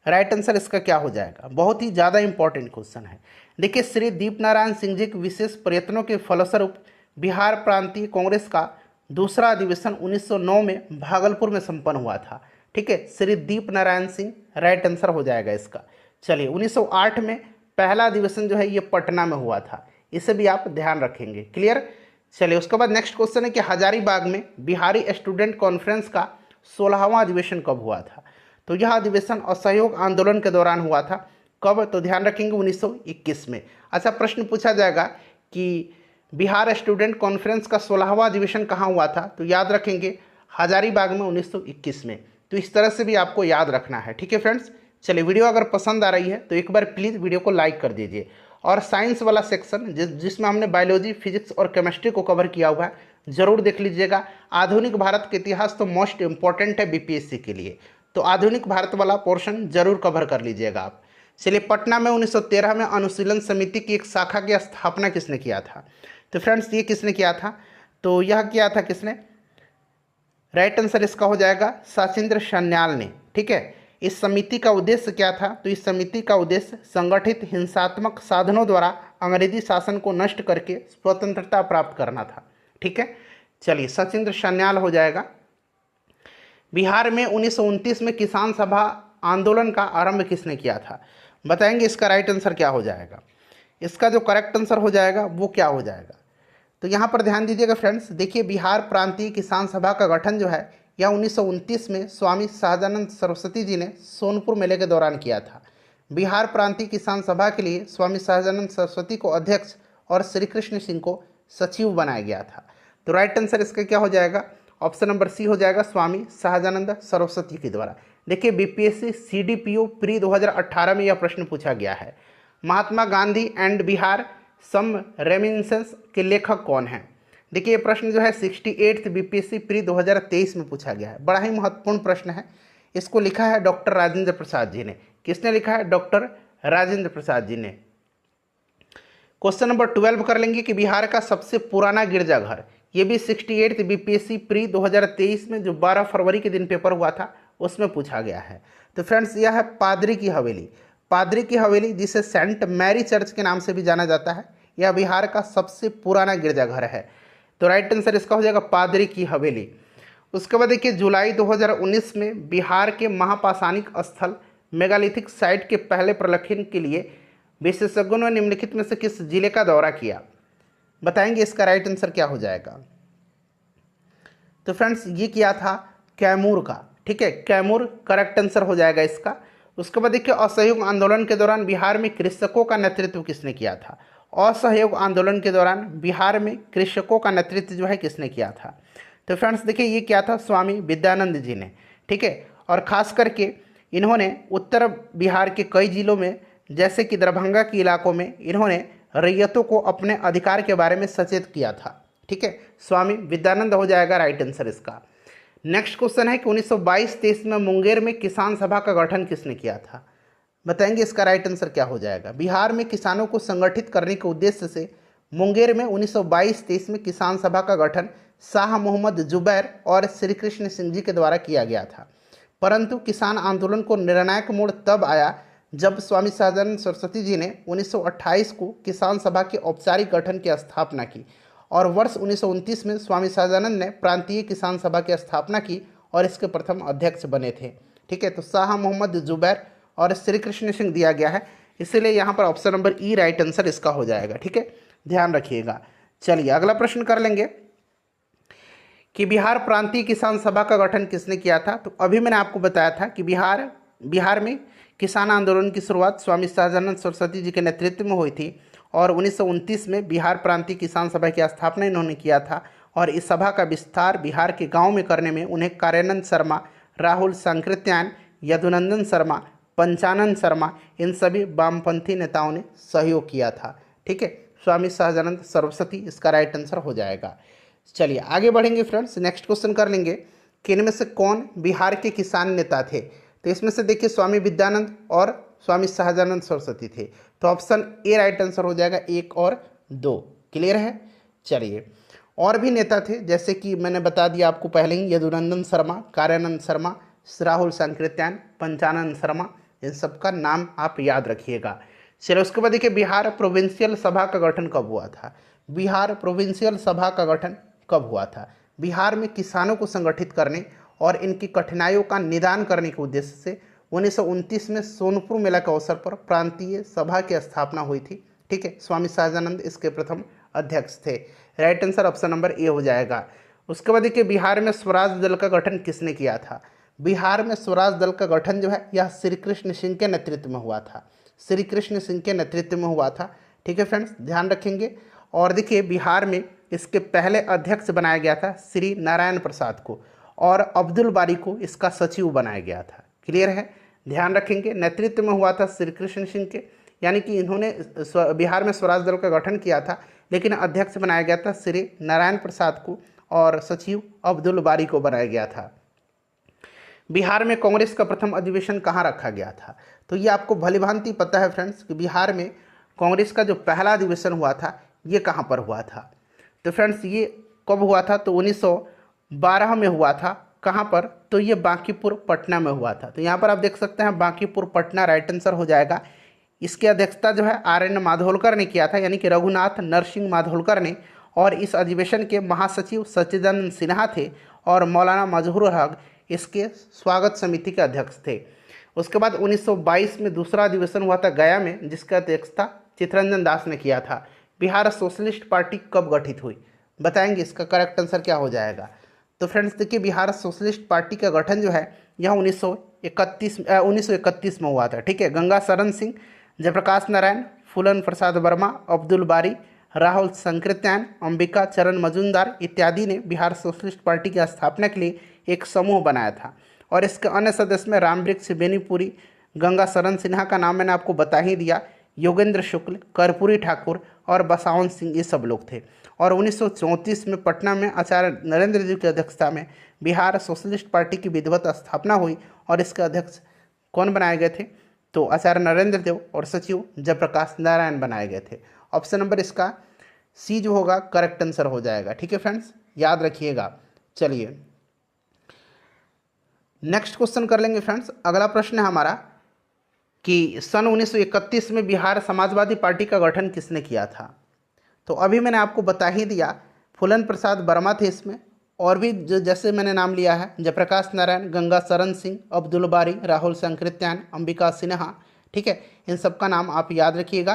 राइट आंसर इसका क्या हो जाएगा? बहुत ही ज़्यादा इंपॉर्टेंट क्वेश्चन है। देखिए, श्री दीपनारायण सिंह जी के विशेष प्रयत्नों के फलस्वरूप बिहार प्रांतीय कांग्रेस का दूसरा अधिवेशन 1909 में भागलपुर में संपन्न हुआ था, ठीक है, श्री दीपनारायण सिंह राइट आंसर हो जाएगा इसका। चलिए, 1908 में पहला अधिवेशन जो है ये पटना में हुआ था, इसे भी आप ध्यान रखेंगे, क्लियर। चलिए उसके बाद नेक्स्ट क्वेश्चन है कि हजारीबाग में बिहारी स्टूडेंट कॉन्फ्रेंस का 16वां अधिवेशन कब हुआ था? तो यह अधिवेशन असहयोग आंदोलन के दौरान हुआ था। कब? तो ध्यान रखेंगे 1921 में। अच्छा, प्रश्न पूछा जाएगा कि बिहार स्टूडेंट कॉन्फ्रेंस का 16वां अधिवेशन कहाँ हुआ था? तो याद रखेंगे हजारीबाग में 1921 में। तो इस तरह से भी आपको याद रखना है, ठीक है फ्रेंड्स। चलिए, वीडियो अगर पसंद आ रही है तो एक बार प्लीज़ वीडियो को लाइक कर दीजिए। और साइंस वाला सेक्शन जिसमें हमने बायोलॉजी, फिजिक्स और केमिस्ट्री को कवर किया हुआ है, ज़रूर देख लीजिएगा। आधुनिक भारत के इतिहास तो मोस्ट इम्पॉर्टेंट है बीपीएससी के लिए, तो आधुनिक भारत वाला पोर्शन जरूर कवर कर लीजिएगा आप। चलिए, पटना में 1913 में अनुशीलन समिति की एक शाखा की स्थापना किसने किया था? तो फ्रेंड्स, ये किसने किया था? तो यह किया था किसने? राइट आंसर इसका हो जाएगा सचिंद्र सन्याल ने, ठीक है। इस समिति का उद्देश्य क्या था? तो इस समिति का उद्देश्य संगठित हिंसात्मक साधनों द्वारा अंग्रेजी शासन को नष्ट करके स्वतंत्रता प्राप्त करना था, ठीक है। चलिए, सचिंद्र सन्याल हो जाएगा। बिहार में 1929 में किसान सभा आंदोलन का आरंभ किसने किया था? बताएंगे इसका राइट आंसर क्या हो जाएगा? इसका जो करेक्ट आंसर हो जाएगा वो क्या हो जाएगा? तो यहाँ पर ध्यान दीजिएगा फ्रेंड्स। देखिए, बिहार प्रांतीय किसान सभा का गठन जो है यह 1929 में स्वामी सहजानंद सरस्वती जी ने सोनपुर मेले के दौरान किया था। बिहार प्रांतीय किसान सभा के लिए स्वामी सहजानंद सरस्वती को अध्यक्ष और श्री कृष्ण सिंह को सचिव बनाया गया था। तो राइट आंसर इसका क्या हो जाएगा? ऑप्शन नंबर सी हो जाएगा, स्वामी सहजानंद सरस्वती के द्वारा। देखिए, बीपीएससी सीडीपीओ प्री 2018 में यह प्रश्न पूछा गया है। Mahatma Gandhi and Bihar some reminiscence के लेखक कौन हैं? देखिए, ये प्रश्न जो है 68th बीपीएससी प्री 2023 में पूछा गया है। बड़ा ही महत्वपूर्ण प्रश्न है। इसको लिखा है डॉक्टर राजेंद्र प्रसाद जी ने। किसने लिखा है? डॉक्टर राजेंद्र प्रसाद जी ने। क्वेश्चन नंबर 12 कर लेंगे कि बिहार का सबसे पुराना गिरजाघर, ये भी 68th बीपीएससी प्री 2023 में जो 12 फरवरी के दिन पेपर हुआ था उसमें पूछा गया है। तो फ्रेंड्स, यह है पादरी की हवेली। पादरी की हवेली, जिसे सेंट मैरी चर्च के नाम से भी जाना जाता है, यह बिहार का सबसे पुराना गिरजाघर है। तो राइट आंसर इसका हो जाएगा पादरी की हवेली। उसके बाद देखिए, जुलाई 2019 में बिहार के महापाषाणिक स्थल मेगालिथिक साइट के पहले प्रलेखन के लिए विशेषज्ञों ने निम्नलिखित में से किस जिले का दौरा किया? बताएंगे इसका राइट आंसर क्या हो जाएगा? तो फ्रेंड्स, ये किया था कैमूर का, ठीक है, कैमूर करेक्ट आंसर हो जाएगा इसका। उसके बाद देखिए, असहयोग आंदोलन के दौरान बिहार में कृषकों का नेतृत्व किसने किया था? असहयोग आंदोलन के दौरान बिहार में कृषकों का नेतृत्व जो है किसने किया था? तो फ्रेंड्स देखिए, ये क्या था? स्वामी विद्यानंद जी ने, ठीक है। और ख़ास करके इन्होंने उत्तर बिहार के कई जिलों में, जैसे कि दरभंगा के इलाकों में, इन्होंने रैयतों को अपने अधिकार के बारे में सचेत किया था, ठीक है। स्वामी विद्यानंद हो जाएगा राइट आंसर इसका। नेक्स्ट क्वेश्चन है कि 1922-23 में मुंगेर में किसान सभा का गठन किसने किया था? बताएंगे इसका राइट आंसर क्या हो जाएगा? बिहार में किसानों को संगठित करने के उद्देश्य से मुंगेर में 1922-23 में किसान सभा का गठन शाह मोहम्मद जुबैर और श्री कृष्ण सिंह जी के द्वारा किया गया था। परंतु किसान आंदोलन को निर्णायक मोड़ तब आया जब स्वामी सहजानंद सरस्वती जी ने 1928 को किसान सभा के औपचारिक गठन की स्थापना की और वर्ष 1929 में स्वामी सहजानंद ने प्रांतीय किसान सभा की स्थापना की और इसके प्रथम अध्यक्ष बने थे। ठीक है, तो शाह मोहम्मद जुबैर और श्री कृष्ण सिंह दिया गया है, इसीलिए यहाँ पर ऑप्शन नंबर ई राइट आंसर इसका हो जाएगा। ठीक है, ध्यान रखिएगा। चलिए अगला प्रश्न कर लेंगे कि बिहार प्रांतीय किसान सभा का गठन किसने किया था। तो अभी मैंने आपको बताया था कि बिहार में किसान आंदोलन की शुरुआत स्वामी सहजानंद सरस्वती जी के नेतृत्व में हुई थी और 1929 में बिहार प्रांतीय किसान सभा की स्थापना इन्होंने किया था और इस सभा का विस्तार बिहार के गांव में करने में उन्हें कार्यानंद शर्मा, राहुल सांकृत्यायन, यदुनंदन शर्मा, पंचानन शर्मा, इन सभी वामपंथी नेताओं ने सहयोग किया था। ठीक है, स्वामी सहजानंद सरस्वती इसका राइट आंसर हो जाएगा। चलिए आगे बढ़ेंगे फ्रेंड्स, नेक्स्ट क्वेश्चन कर लेंगे कि इनमें से कौन बिहार के किसान नेता थे। तो इसमें से देखिए स्वामी विद्यानंद और स्वामी सहजानंद सरस्वती थे, तो ऑप्शन ए राइट आंसर हो जाएगा, 1 और 2। क्लियर है। चलिए और भी नेता थे जैसे कि मैंने बता दिया आपको पहले ही, यदुनंदन शर्मा, कार्यानंद शर्मा, राहुल सांकृत्यायन, पंचानन शर्मा, इन सब का नाम आप याद रखिएगा। चलिए उसके बाद देखिए बिहार प्रोविंशियल सभा का गठन कब हुआ था। बिहार प्रोविंशियल सभा का गठन कब हुआ था। बिहार में किसानों को संगठित करने और इनकी कठिनाइयों का निदान करने के उद्देश्य से 1929 में सोनपुर मेला के अवसर पर प्रांतीय सभा की स्थापना हुई थी। ठीक है, स्वामी सहजानंद इसके प्रथम अध्यक्ष थे। Right answer option number A हो जाएगा। उसके बाद देखिए बिहार में स्वराज दल का गठन किसने किया था। बिहार में स्वराज दल का गठन जो है यह श्री कृष्ण सिंह के नेतृत्व में हुआ था। श्री कृष्ण सिंह के नेतृत्व में हुआ था। ठीक है फ्रेंड्स, ध्यान रखेंगे। और देखिए बिहार में इसके पहले अध्यक्ष बनाया गया था श्री नारायण प्रसाद को और अब्दुल बारी को इसका सचिव बनाया गया था। क्लियर है, ध्यान रखेंगे। नेतृत्व में हुआ था श्री कृष्ण सिंह के, यानी कि इन्होंने बिहार में स्वराज दल का गठन किया था, लेकिन अध्यक्ष बनाया गया था श्री नारायण प्रसाद को और सचिव अब्दुल बारी को बनाया गया था। बिहार में कांग्रेस का प्रथम अधिवेशन कहाँ रखा गया था। तो ये आपको भलीभांति पता है फ्रेंड्स कि बिहार में कांग्रेस का जो पहला अधिवेशन हुआ था ये कहाँ पर हुआ था। तो फ्रेंड्स ये कब हुआ था, तो 1912 में हुआ था। कहाँ पर, तो ये बांकीपुर पटना में हुआ था। तो यहाँ पर आप देख सकते हैं बांकीपुर पटना राइट आंसर हो जाएगा। इसकी अध्यक्षता जो है आर एन माधोलकर ने किया था, यानी कि रघुनाथ नरसिंह माधोलकर ने, और इस अधिवेशन के महासचिव सच्चिदानंद सिन्हा थे और मौलाना मजहूर हक इसके स्वागत समिति के अध्यक्ष थे। उसके बाद 1922 में दूसरा अधिवेशन हुआ था गया में, जिसकी अध्यक्षता चित्तरंजन दास ने किया था। बिहार सोशलिस्ट पार्टी कब गठित हुई, बताएंगे इसका करेक्ट आंसर क्या हो जाएगा। तो फ्रेंड्स देखिए बिहार सोशलिस्ट पार्टी का गठन जो है यह 1931 में हुआ था। ठीक है, गंगा शरण सिंह, जयप्रकाश नारायण, फूलन प्रसाद वर्मा, अब्दुल बारी, राहुल सांकृत्यायन, अंबिका चरण मजूमदार इत्यादि ने बिहार सोशलिस्ट पार्टी की स्थापना के लिए एक समूह बनाया था और इसके अन्य सदस्य में रामवृक्ष बेनीपुरी, गंगा शरण सिन्हा का नाम मैंने आपको बता ही दिया, योगेंद्र शुक्ल, कर्पूरी ठाकुर और बसावन सिंह, ये सब लोग थे। और 1934 में पटना में आचार्य नरेंद्र जी की अध्यक्षता में बिहार सोशलिस्ट पार्टी की विधिवत स्थापना हुई और इसके अध्यक्ष कौन बनाए गए थे, तो आचार्य नरेंद्र देव और सचिव जयप्रकाश नारायण बनाए गए थे। ऑप्शन नंबर इसका सी जो होगा करेक्ट आंसर हो जाएगा। ठीक है फ्रेंड्स, याद रखिएगा। चलिए नेक्स्ट क्वेश्चन कर लेंगे फ्रेंड्स। अगला प्रश्न है हमारा कि सन 1931 में बिहार समाजवादी पार्टी का गठन किसने किया था। तो अभी मैंने आपको बता ही दिया, फूलन प्रसाद वर्मा थे इसमें, और भी जो जैसे मैंने नाम लिया है जयप्रकाश नारायण, गंगा शरण सिंह, अब्दुल बारी, राहुल सांकृत्यायन, अंबिका सिन्हा। ठीक है, इन सब का नाम आप याद रखिएगा।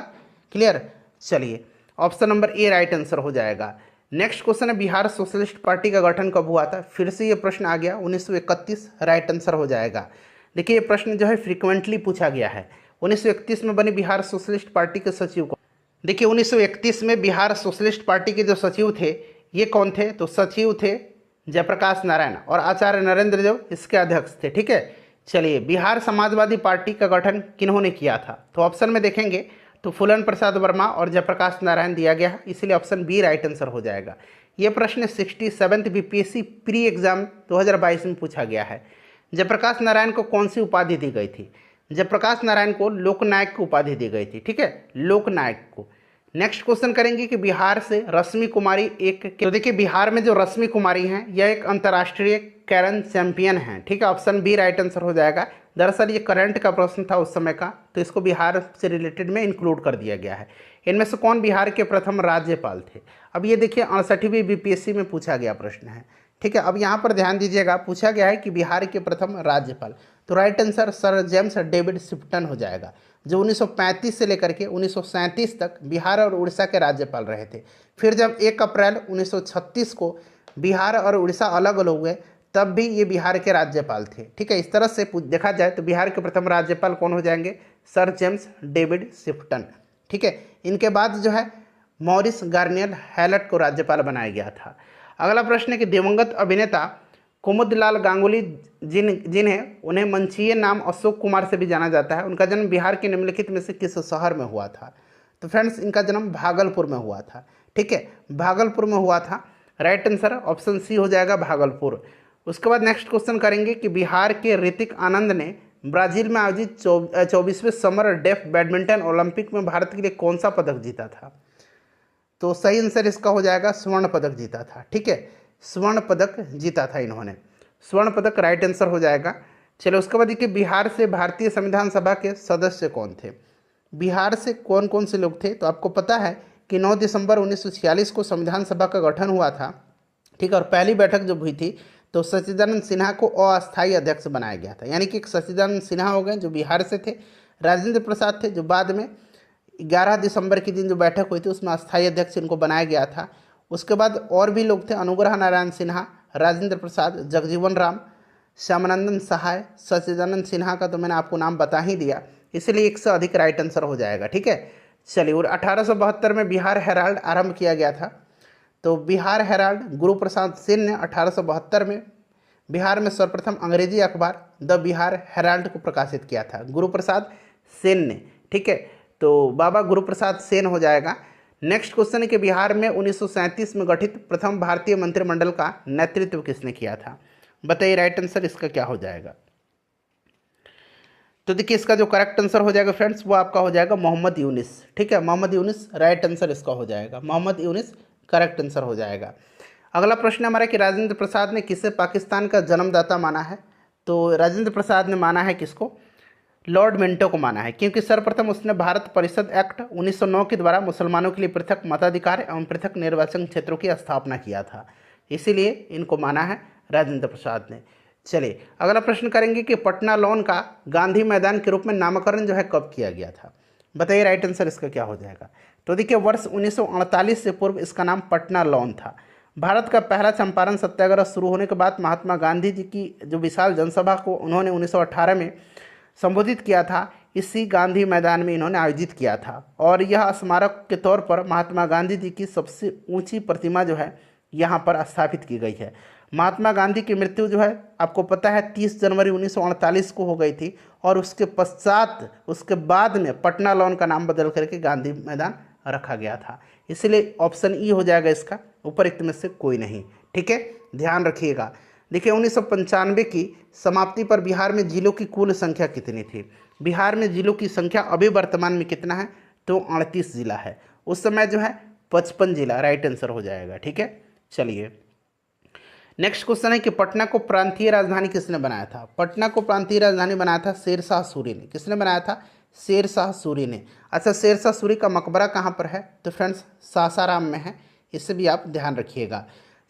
क्लियर। चलिए option number A right answer हो जाएगा। नेक्स्ट क्वेश्चन है बिहार सोशलिस्ट पार्टी का गठन कब हुआ था। फिर से ये प्रश्न आ गया, 1931 राइट आंसर हो जाएगा। देखिए ये प्रश्न जो है फ्रीक्वेंटली पूछा गया है। 1931 में बनी बिहार सोशलिस्ट पार्टी के सचिव को, देखिए 1931 में बिहार सोशलिस्ट पार्टी के जो सचिव थे ये कौन थे, तो सचिव थे जयप्रकाश नारायण और आचार्य नरेंद्र देव इसके अध्यक्ष थे। ठीक है, चलिए बिहार समाजवादी पार्टी का गठन किन्होंने किया था, तो ऑप्शन में देखेंगे तो फूलन प्रसाद वर्मा और जयप्रकाश नारायण दिया गया है, इसलिए ऑप्शन बी राइट आंसर हो जाएगा। ये प्रश्न 67th बीपीएससी प्री एग्जाम 2022 में पूछा गया है। जयप्रकाश नारायण को कौन सी उपाधि दी गई थी, जयप्रकाश नारायण को लोकनायक की उपाधि दी गई थी। ठीक है, लोकनायक को। नेक्स्ट क्वेश्चन करेंगे कि बिहार से रश्मि कुमारी तो देखिए बिहार में जो रश्मि कुमारी हैं यह एक अंतर्राष्ट्रीय कैरम चैंपियन हैं। ठीक है, ऑप्शन बी राइट आंसर हो जाएगा। दरअसल ये करंट का प्रश्न था उस समय का, तो इसको बिहार से रिलेटेड में इंक्लूड कर दिया गया है। इनमें से कौन बिहार के प्रथम राज्यपाल थे? अब ये देखिए 68वीं बीपीएससी में पूछा गया प्रश्न है, ठीक है। अब यहाँ पर ध्यान दीजिएगा, पूछा गया है कि बिहार के प्रथम राज्यपाल, तो right answer sir James David Sifton हो जाएगा, जो 1935 से लेकर के 1937 तक बिहार और उड़ीसा के राज्यपाल रहे थे। फिर जब 1 अप्रैल 1936 को बिहार और उड़ीसा अलग अलग हुए, तब भी ये बिहार के राज्यपाल थे, ठीक है। इस तरह से देखा जाए तो बिहार के प्रथम राज्यपाल कौन हो जाएंगे? सर जेम्स डेविड शिफ्टन, ठीक है। इनके बाद जो है मॉरिस गार्नियर हैलेट को राज्यपाल बनाया गया था। अगला प्रश्न है कि दिवंगत अभिनेता कुमुदलाल गांगुली जिन्हें उन्हें मंचीय नाम अशोक कुमार से भी जाना जाता है, उनका जन्म बिहार के निम्नलिखित में से किस शहर में हुआ था? तो फ्रेंड्स इनका जन्म भागलपुर में हुआ था, ठीक है, भागलपुर में हुआ था। राइट आंसर ऑप्शन सी हो जाएगा, भागलपुर। उसके बाद नेक्स्ट क्वेश्चन करेंगे कि बिहार के ऋतिक आनंद ने ब्राजील में आयोजित 24वें समर डेफ बैडमिंटन ओलंपिक में भारत के लिए कौन सा पदक जीता था? तो सही आंसर इसका हो जाएगा स्वर्ण पदक जीता था, ठीक है, स्वर्ण पदक जीता था इन्होंने, स्वर्ण पदक राइट आंसर हो जाएगा। चलो उसके बाद देखिए बिहार से भारतीय संविधान सभा के सदस्य कौन थे? बिहार से कौन कौन से लोग थे? तो आपको पता है कि 9 दिसंबर 1946 को संविधान सभा का गठन हुआ था, ठीक है। और पहली बैठक जब हुई थी तो सच्चिदानंद सिन्हा को अस्थायी अध्यक्ष बनाया गया था, यानी कि सच्चिदानंद सिन्हा हो गए जो बिहार से थे, राजेंद्र प्रसाद थे जो बाद में 11 दिसंबर के दिन जो बैठक हुई थी उसमें अस्थायी अध्यक्ष इनको बनाया गया था। उसके बाद और भी लोग थे, अनुग्रह नारायण सिन्हा, राजेंद्र प्रसाद, जगजीवन राम, श्यामानंदन सहाय, सच्चिदानंद सिन्हा का तो मैंने आपको नाम बता ही दिया, इसलिए 1 से अधिक राइट आंसर हो जाएगा, ठीक है। चलिए, और 1872 में बिहार हेराल्ड आरंभ किया गया था। तो बिहार हेराल्ड गुरु प्रसाद सेन ने 1872 में बिहार में सर्वप्रथम अंग्रेजी अखबार द बिहार हेराल्ड को प्रकाशित किया था, गुरु प्रसाद सेन ने, ठीक है। तो बाबा गुरु प्रसाद सेन हो जाएगा। नेक्स्ट क्वेश्चन है कि बिहार में 1937 में गठित प्रथम भारतीय मंत्रिमंडल का नेतृत्व किसने किया था? बताइए राइट आंसर इसका क्या हो जाएगा? तो देखिए इसका जो करेक्ट आंसर हो जाएगा फ्रेंड्स वो आपका हो जाएगा मोहम्मद यूनिस, ठीक है, मोहम्मद यूनिस राइट आंसर इसका हो जाएगा, मोहम्मद यूनिस करेक्ट आंसर हो जाएगा। अगला प्रश्न हमारा कि राजेंद्र प्रसाद ने किसे पाकिस्तान का जन्मदाता माना है? तो राजेंद्र प्रसाद ने माना है किसको? लॉर्ड मिंटो को माना है, क्योंकि सर्वप्रथम उसने भारत परिषद एक्ट 1909 के द्वारा मुसलमानों के लिए पृथक मताधिकार एवं पृथक निर्वाचन क्षेत्रों की स्थापना किया था, इसीलिए इनको माना है राजेंद्र प्रसाद ने। चलिए अगला प्रश्न करेंगे कि पटना लॉन का गांधी मैदान के रूप में नामकरण जो है कब किया गया था? बताइए राइट आंसर इसका क्या हो जाएगा? तो देखिए वर्ष 1948 से पूर्व इसका नाम पटना लॉन था। भारत का पहला चंपारण सत्याग्रह शुरू होने के बाद महात्मा गांधी जी की जो विशाल जनसभा को उन्होंने 1918 में संबोधित किया था, इसी गांधी मैदान में इन्होंने आयोजित किया था, और यह स्मारक के तौर पर महात्मा गांधी जी की सबसे ऊंची प्रतिमा जो है यहाँ पर स्थापित की गई है। महात्मा गांधी की मृत्यु जो है आपको पता है 30 जनवरी 1948 को हो गई थी, और उसके पश्चात उसके बाद में पटना लॉन का नाम बदल करके गांधी मैदान रखा गया था, इसलिए ऑप्शन ई हो जाएगा इसका, उपरोक्त में से कोई नहीं, ठीक है, ध्यान रखिएगा। देखिए 1995 की समाप्ति पर बिहार में जिलों की कुल संख्या कितनी थी? बिहार में जिलों की संख्या अभी वर्तमान में कितना है? तो 38 जिला है, उस समय जो है 55 जिला राइट आंसर हो जाएगा, ठीक है। चलिए नेक्स्ट क्वेश्चन है कि पटना को प्रांतीय राजधानी किसने बनाया था? पटना को प्रांतीय राजधानी बनाया था शेरशाह सूरी ने। किसने बनाया था? शेरशाह सूरी ने। अच्छा, शेरशाह सूरी का मकबरा कहाँ पर है? तो फ्रेंड्स सासाराम में है, इससे भी आप ध्यान रखिएगा।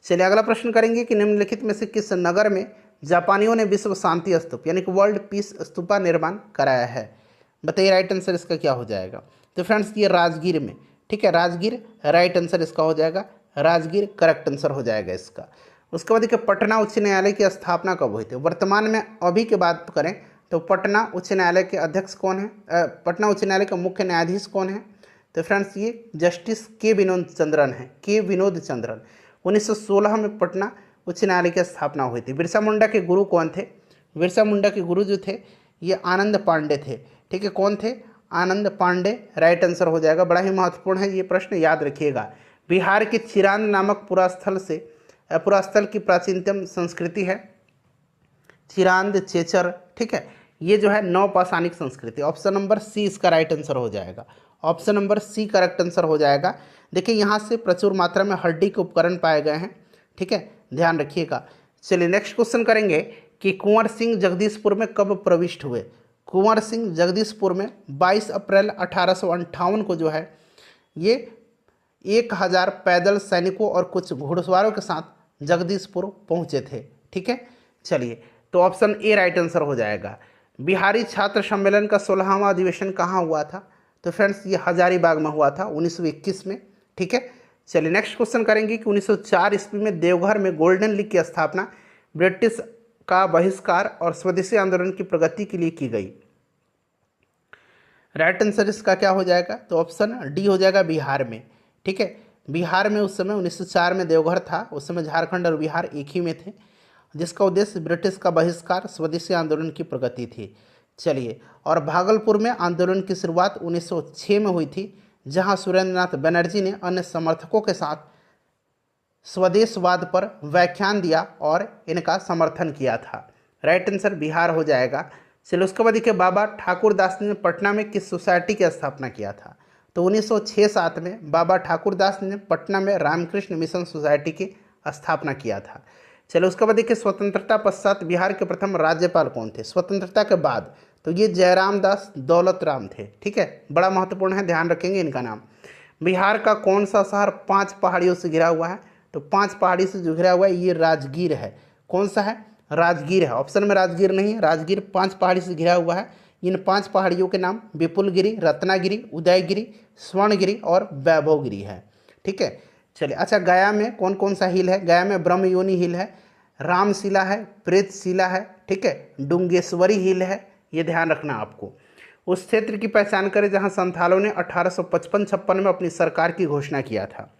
चलिए अगला प्रश्न करेंगे कि निम्नलिखित में से किस नगर में जापानियों ने विश्व शांति स्तूप यानी कि वर्ल्ड पीस स्तूप का निर्माण कराया है? बताइए राइट आंसर इसका क्या हो जाएगा? तो फ्रेंड्स ये राजगीर में, ठीक है, राजगीर राइट आंसर इसका हो जाएगा, राजगीर करेक्ट आंसर हो जाएगा इसका। उसके बाद देखिए पटना उच्च न्यायालय की स्थापना कब हुई थी? वर्तमान में अभी की बात करें तो पटना उच्च न्यायालय के अध्यक्ष कौन है? पटना उच्च न्यायालय का मुख्य न्यायाधीश कौन है? तो फ्रेंड्स ये जस्टिस के विनोद चंद्रन है, के विनोद चंद्रन। 1916 में पटना उच्च न्यायालय की स्थापना हुई थी। बिरसा मुंडा के गुरु कौन थे? बिरसा मुंडा के गुरु जो थे ये आनंद पांडे थे, ठीक है, कौन थे? आनंद पांडे राइट आंसर हो जाएगा। बड़ा ही महत्वपूर्ण है ये प्रश्न, याद रखिएगा। बिहार के चिरांद नामक पुरास्थल की प्राचीनतम संस्कृति है चिरांद चेचर, ठीक है, ये जो है नवपाषाणिक संस्कृति। ऑप्शन नंबर सी इसका राइट आंसर हो जाएगा, option number C correct answer हो जाएगा। देखिए यहाँ से प्रचुर मात्रा में हड्डी के उपकरण पाए गए हैं, ठीक है, ध्यान रखिएगा। चलिए नेक्स्ट क्वेश्चन करेंगे कि कुंवर सिंह जगदीशपुर में कब प्रविष्ट हुए। कुंवर सिंह जगदीशपुर में 22 अप्रैल 1858 को जो है ये 1000 पैदल सैनिकों और कुछ घुड़सवारों के साथ जगदीशपुर पहुंचे थे। ठीक है, चलिए तो ऑप्शन ए राइट आंसर हो जाएगा। बिहारी छात्र सम्मेलन का 16वां अधिवेशन कहाँ हुआ था? तो फ्रेंड्स ये हजारीबाग में हुआ था 1921 में। ठीक है, चलिए नेक्स्ट क्वेश्चन करेंगे कि 1904 ईस्वी में देवघर में गोल्डन लीग की स्थापना ब्रिटिश का बहिष्कार और स्वदेशी आंदोलन की प्रगति के लिए की गई। राइट आंसर इसका क्या हो जाएगा? तो ऑप्शन डी हो जाएगा, बिहार में। ठीक है, बिहार में उस समय 1904 में देवघर था, उस समय झारखंड और बिहार एक ही में थे, जिसका उद्देश्य ब्रिटिश का बहिष्कार स्वदेशी आंदोलन की प्रगति थी। चलिए, और भागलपुर में आंदोलन की शुरुआत 1906 में हुई थी, जहां सुरेंद्रनाथ बनर्जी ने अन्य समर्थकों के साथ स्वदेशवाद पर व्याख्यान दिया और इनका समर्थन किया था। राइट आंसर बिहार हो जाएगा। चलिए उसके बाद देखिए, बाबा ठाकुर दास ने पटना में किस सोसाइटी की स्थापना किया था? तो 1906-07 में बाबा ठाकुर दास ने पटना में रामकृष्ण मिशन सोसाइटी की स्थापना किया था। चलो उसके बाद देखिए, स्वतंत्रता पश्चात बिहार के प्रथम राज्यपाल कौन थे? स्वतंत्रता के बाद तो ये जयराम दास दौलत राम थे। ठीक है, बड़ा महत्वपूर्ण है, ध्यान रखेंगे इनका नाम। बिहार का कौन सा शहर 5 पहाड़ियों से घिरा हुआ है? तो 5 पहाड़ी से जो घिरा हुआ है ये राजगीर है। कौन सा है? राजगीर है। ऑप्शन में राजगीर नहीं है, राजगीर 5 पहाड़ी से घिरा हुआ है। इन 5 पहाड़ियों के नाम विपुलगिरी, रत्नागिरी, उदयगिरी, स्वर्णगिरी और वैभवगिरी है। ठीक है, चलिए अच्छा, गया में कौन कौन सा हिल है? गया में ब्रह्मयोनी हिल है, रामशिला है, प्रेतशिला है, ठीक है, डुंगेश्वरी हिल है, ये ध्यान रखना आपको। उस क्षेत्र की पहचान करें जहां संथालों ने 1855-56 में अपनी सरकार की घोषणा किया था।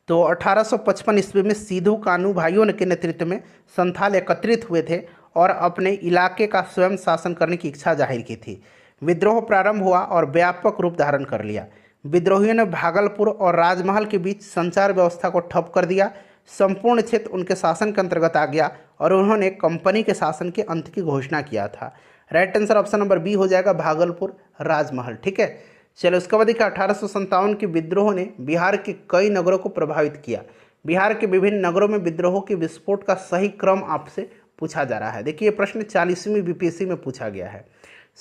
तो 1855 ईस्वी में सिद्धू कान्हू भाइयों के नेतृत्व में संथाल एकत्रित हुए थे और अपने इलाके का स्वयं शासन करने की इच्छा जाहिर की थी। विद्रोह प्रारंभ हुआ और व्यापक रूप धारण कर लिया। विद्रोहियों ने भागलपुर और राजमहल के बीच संचार व्यवस्था को ठप कर दिया। संपूर्ण क्षेत्र उनके शासन के अंतर्गत आ गया और उन्होंने कंपनी के शासन के अंत की घोषणा किया था। Right answer option number B हो जाएगा, भागलपुर राजमहल। ठीक है, चलो उसके बाद देखिए, 1857 के विद्रोह ने बिहार के कई नगरों को प्रभावित किया। बिहार के विभिन्न नगरों में विद्रोह के विस्फोट का सही क्रम आपसे पूछा जा रहा है। देखिए ये प्रश्न 40वीं बीपीएससी में पूछा गया है।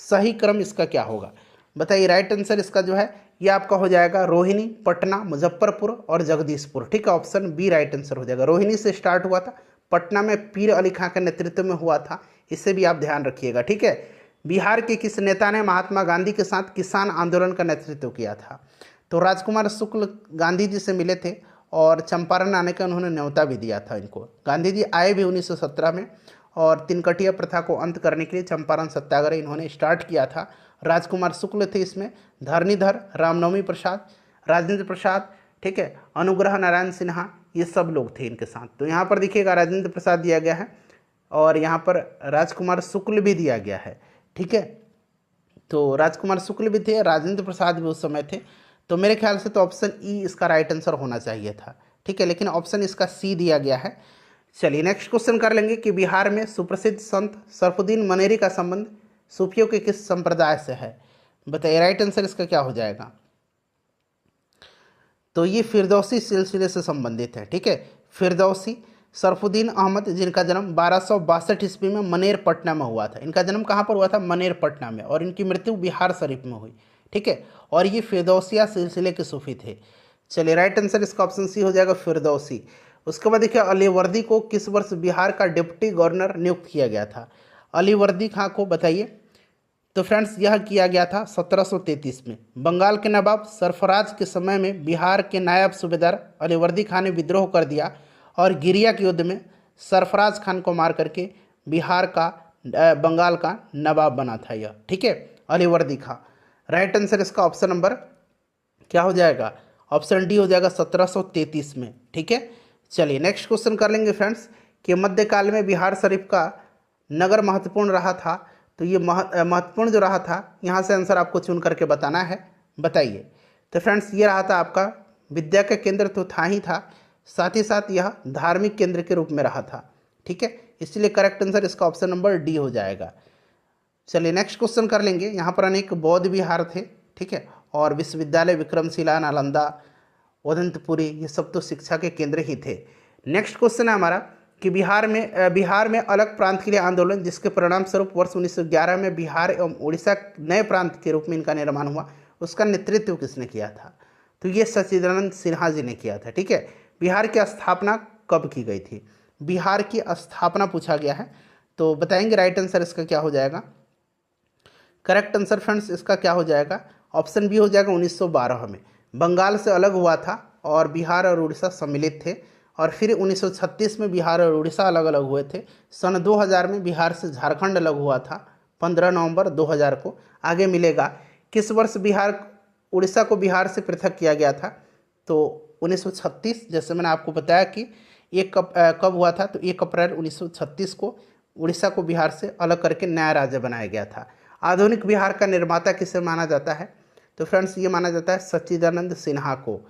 सही क्रम इसका क्या होगा बताइए? राइट आंसर इसका जो है ये आपका हो जाएगा रोहिणी, पटना, मुजफ्फरपुर और जगदीशपुर। ठीक है, ऑप्शन बी राइट आंसर हो जाएगा। रोहिणी से स्टार्ट हुआ था, पटना में पीर अली खां के नेतृत्व में हुआ था, इससे भी आप ध्यान रखिएगा। ठीक है, बिहार के किस नेता ने महात्मा गांधी के साथ किसान आंदोलन का नेतृत्व किया था? तो राजकुमार शुक्ल गांधी जी से मिले थे और चंपारण आने का उन्होंने न्योता भी दिया था इनको। गांधी जी आए भी 1917 में और तिनकटिया प्रथा को अंत करने के लिए चंपारण सत्याग्रह इन्होंने स्टार्ट किया था। राजकुमार शुक्ल थे इसमें, धरणीधर, रामनवमी प्रसाद, राजेंद्र प्रसाद, ठीक है, अनुग्रह नारायण सिन्हा, ये सब लोग थे इनके साथ। तो यहाँ पर देखिएगा राजेंद्र प्रसाद दिया गया है और यहाँ पर राजकुमार शुक्ल भी दिया गया है। ठीक है, तो राजकुमार शुक्ल भी थे, राजेंद्र प्रसाद भी उस समय थे। तो मेरे ख्याल से तो ऑप्शन ई इसका राइट आंसर होना चाहिए था। ठीक है, लेकिन ऑप्शन इसका सी दिया गया है। चलिए नेक्स्ट क्वेश्चन कर लेंगे कि बिहार में सुप्रसिद्ध संत सरफुद्दीन मनेरी का संबंध सूफियों के किस संप्रदाय से है? बताइए राइट आंसर इसका क्या हो जाएगा? तो ये फिरदौसी सिलसिले से संबंधित है। ठीक है, फिरदौसी सरफुद्दीन अहमद, जिनका जन्म 1262 ईस्वी में मनेर पटना में हुआ था। इनका जन्म कहाँ पर हुआ था? मनेर पटना में, और इनकी मृत्यु बिहार शरीफ में हुई। ठीक है, और ये फिरदौसिया सिलसिले के सूफी थे। चलिए राइट आंसर इसका ऑप्शन सी हो जाएगा, फिरदौसी। उसके बाद देखिए, अलीवर्दी को किस वर्ष बिहार का डिप्टी गवर्नर नियुक्त किया गया था? अलीवर्दी खां को बताइए। तो फ्रेंड्स यह किया गया था 1733 में। बंगाल के नवाब सरफराज के समय में बिहार के नायब सूबेदार अलीवर्दी खां ने विद्रोह कर दिया और गिरिया के युद्ध में सरफराज खान को मार करके बिहार का बंगाल का नवाब बना था यह। ठीक है, अलीवर्दी खां। राइट आंसर इसका ऑप्शन नंबर क्या हो जाएगा? ऑप्शन डी हो जाएगा, 1733 में। ठीक है, चलिए नेक्स्ट क्वेश्चन कर लेंगे फ्रेंड्स कि मध्यकाल में बिहार शरीफ का नगर महत्वपूर्ण रहा था। तो ये महत्वपूर्ण जो रहा था, यहाँ से आंसर आपको चुन करके बताना है। बताइए। तो फ्रेंड्स ये रहा था आपका विद्या का केंद्र तो था ही था, साथ ही साथ यह धार्मिक केंद्र के रूप में रहा था। ठीक है, इसलिए करेक्ट आंसर इसका ऑप्शन नंबर डी हो जाएगा। चलिए नेक्स्ट क्वेश्चन कर लेंगे। यहाँ पर अनेक बौद्ध विहार थे। ठीक है, और विश्वविद्यालय विक्रमशिला, नालंदा, उदंतपुरी, ये सब तो शिक्षा के केंद्र ही थे। नेक्स्ट क्वेश्चन है हमारा कि बिहार में अलग प्रांत के लिए आंदोलन, जिसके परिणाम स्वरूप वर्ष 1911 में बिहार एवं उड़ीसा नए प्रांत के रूप में इनका निर्माण हुआ, उसका नेतृत्व किसने किया था? तो ये सच्चिदानंद सिन्हा जी ने किया था। ठीक है। बिहार की स्थापना कब की गई थी? बिहार की स्थापना पूछा गया है, तो बताएंगे राइट आंसर इसका क्या हो जाएगा। करेक्ट आंसर फ्रेंड्स इसका क्या हो जाएगा? ऑप्शन बी हो जाएगा 1912 में। बंगाल से अलग हुआ था और बिहार और उड़ीसा सम्मिलित थे, और फिर 1936 में बिहार और उड़ीसा अलग अलग हुए थे। सन 2000 में बिहार से झारखंड अलग हुआ था 15 नवंबर 2000 को। आगे मिलेगा किस वर्ष उड़ीसा को बिहार से पृथक किया गया था? तो 1936, जैसे मैंने आपको बताया कि कब हुआ था, तो 1 अप्रैल 1936 को उड़ीसा को बिहार से अलग करके नया राज्य बनाया गया था। आधुनिक बिहार का निर्माता किसे माना जाता है? तो फ्रेंड्स ये माना जाता है सच्चिदानंद सिन्हा को।